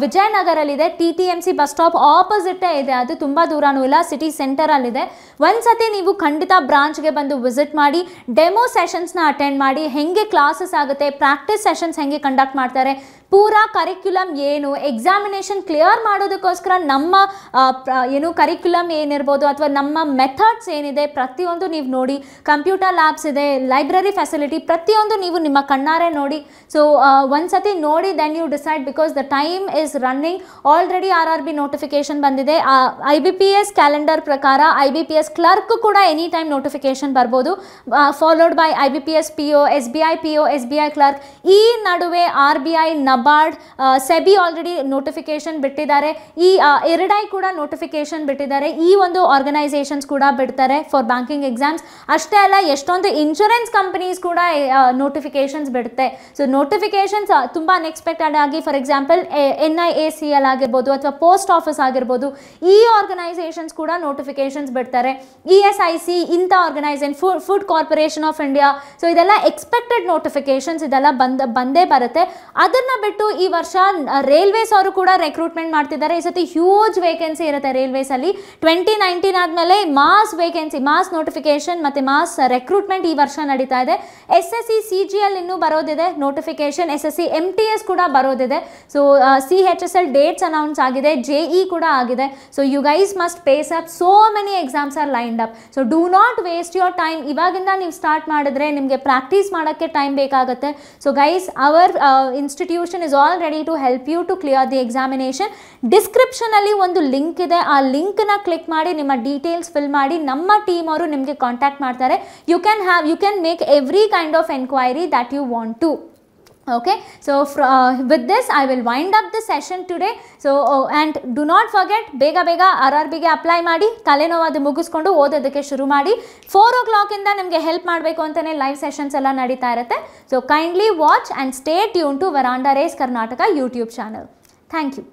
ವಿಜಯನಗರಲ್ಲಿದೆ. TTMC ಬಸ್ ಸ್ಟಾಪ್ ಆಪೋಸಿಟ್ಟೇ ಇದೆ, ಅದು ತುಂಬ ದೂರನೂ ಇಲ್ಲ, ಸಿಟಿ ಸೆಂಟರಲ್ಲಿದೆ. ಒಂದ್ಸತಿ ನೀವು ಖಂಡಿತ ಬ್ರಾಂಚ್ಗೆ ಬಂದು ವಿಸಿಟ್ ಮಾಡಿ, ಡೆಮೋ ಸೆಷನ್ಸ್ನ ಅಟೆಂಡ್ ಮಾಡಿ, ಹೆಂಗೆ ಕ್ಲಾಸಸ್ ಆಗುತ್ತೆ, ಪ್ರಾಕ್ಟೀಸ್ ಸೆಷನ್ಸ್ ಹೆಂಗೆ ಕಂಡಕ್ಟ್ ಮಾಡ್ತಾರೆ, ಪೂರಾ ಕರಿಕ್ಯುಲಮ್ ಏನು, ಎಕ್ಸಾಮಿನೇಷನ್ ಕ್ಲಿಯರ್ ಮಾಡೋದಕ್ಕೋಸ್ಕರ ನಮ್ಮ ಕರಿಕ್ಯುಲಮ್ ಏನಿರ್ಬೋದು ಅಥವಾ ನಮ್ಮ ಮೆಥಡ್ಸ್ ಏನಿದೆ ಪ್ರತಿಯೊಂದು ನೀವು ನೋಡಿ. ಕಂಪ್ಯೂಟರ್ ಲ್ಯಾಬ್ಸ್ ಇದೆ, ಲೈಬ್ರರಿ ಫೆಸಿಲಿಟಿ, ಪ್ರತಿಯೊಂದು ನೀವು ನಿಮ್ಮ ಕಣ್ಣಾರೆ ನೋಡಿ. ಸೊ ಒಂದ್ಸತಿ ನೋಡಿ then you decide, because the time is running. Already RRB notification ಬಂದಿದೆ. IBPS ಕ್ಯಾಲೆಂಡರ್ ಪ್ರಕಾರ IBPS ಕ್ಲರ್ಕ್ ಕೂಡ ಎನಿ ಟೈಮ್ ನೋಟಿಫಿಕೇಶನ್ ಬರ್ಬೋದು, followed by IBPS PO, SBI PO, SBI clerk. ಈ ನಡುವೆ RBI, NABARD, SEBI already notification ಬಿಟ್ಟಿದ್ದಾರೆ, ಈ ಎರಡೈ ಕೂಡ ನೋಟಿಫಿಕೇಶನ್ ಬಿಟ್ಟಿದ್ದಾರೆ. ಈ ಒಂದು ಆರ್ಗನೈಸೇಷನ್ಸ್ ಕೂಡ ಬಿಡ್ತಾರೆ ಫಾರ್ ಬ್ಯಾಂಕಿಂಗ್ ಎಕ್ಸಾಮ್ಸ್. ಅಷ್ಟೇ ಅಲ್ಲ, ಎಷ್ಟೊಂದು ಇನ್ಶೂರೆನ್ಸ್ ಕಂಪನೀಸ್ ಕೂಡ ನೋಟಿಫಿಕೇಶನ್ಸ್ ಬಿಡುತ್ತೆ. ಸೊ ನೋಟಿಫಿಕೇಶನ್ಸ್ ತುಂಬ ಅನ್ಎಕ್ಸ್ಪೆಕ್ಟೆಡ್ ಆಗಿ, ಫಾರ್ ಎಕ್ಸಾಂಪಲ್ NIACL ಆಗಿರ್ಬೋದು ಅಥವಾ ಪೋಸ್ಟ್ ಆಫೀಸ್ ಆಗಿರ್ಬೋದು, ಈ ಆರ್ಗನೈಸೇಷನ್ಸ್ ಕೂಡ ನೋಟಿಫಿಕೇಶನ್ಸ್ ಬಿಡ್ತಾರೆ. ESIC ಇಂಥ organisation, food corporation of India, so ಇದೆಲ್ಲ ಎಕ್ಸ್ಪೆಕ್ಟೆಡ್ ನೋಟಿಫಿಕೇಶನ್ಸ್, ಇದೆಲ್ಲ ಬಂದೇ ಬರುತ್ತೆ. ಅದನ್ನು ಬಿಟ್ಟು ಈ ವರ್ಷ ರೈಲ್ವೇಸ್ ಅವರು ಕೂಡ ರೆಕ್ರೂಟ್ಮೆಂಟ್ ಮಾಡ್ತಿದ್ದಾರೆ. ಈ ಸತಿ ಹ್ಯೂಜ್ ವೇಕೆನ್ಸಿ ಇರುತ್ತೆ ರೈಲ್ವೇಸಲ್ಲಿ. 2019 ಆದಮೇಲೆ ಮಾಸ್ ವೇಕೆನ್ಸಿ, ಮಾಸ್ ನೋಟಿಫಿಕೇಶನ್ ಮತ್ತು ಮಾಸ್ ರೆಕ್ರೂಟ್ಮೆಂಟ್ ಈ ವರ್ಷ ನಡೀತಾ ಇದೆ. SSC CGL ಇನ್ನೂ ಬರೋದಿದೆ ನೋಟಿಫಿಕೇಶನ್, SSC MTS ಕೂಡ ಬರೋದಿದೆ. ಸೊ CHSL ಡೇಟ್ಸ್ ಅನೌನ್ಸ್ ಆಗಿದೆ, JE ಕೂಡ ಆಗಿದೆ. So you guys must pace up, so many exams are lined up. So do not waste your time. ಇವಾಗಿಂದ ನೀವು ಸ್ಟಾರ್ಟ್ ಮಾಡಿದ್ರೆ ನಿಮಗೆ ಪ್ರಾಕ್ಟೀಸ್ ಮಾಡೋಕ್ಕೆ ಟೈಮ್ ಬೇಕಾಗುತ್ತೆ. So guys, our institution is all ready to help you to clear the examination. ಡಿಸ್ಕ್ರಿಪ್ಷನಲ್ಲಿ ಒಂದು link ಇದೆ, ಆ ಲಿಂಕ್ನ ಕ್ಲಿಕ್ ಮಾಡಿ ನಿಮ್ಮ ಡೀಟೇಲ್ಸ್ ಫಿಲ್ ಮಾಡಿ, ನಮ್ಮ ಟೀಮ್ ಅವರು ನಿಮಗೆ ಕಾಂಟ್ಯಾಕ್ಟ್ ಮಾಡ್ತಾರೆ. You can make every kind of enquiry that you want to. Okay, so with this I will wind up the session today. So and do not forget, ಬೇಗ RRB ಗೆ apply ಮಾಡಿ, ತಲೆನೋವು ಮುಗಿಸ್ಕೊಂಡು ಓದೋದಕ್ಕೆ ಶುರು ಮಾಡಿ. 4 o'clock ಇಂದ ನಿಮಗೆ ಹೆಲ್ಪ್ ಮಾಡಬೇಕು ಅಂತಾನೆ ಲೈವ್ ಸೆಷನ್ಸ್ ಎಲ್ಲ ನಡೀತಾ ಇರುತ್ತೆ. So kindly watch and stay tune to Veranda Race Karnataka YouTube channel. Thank you.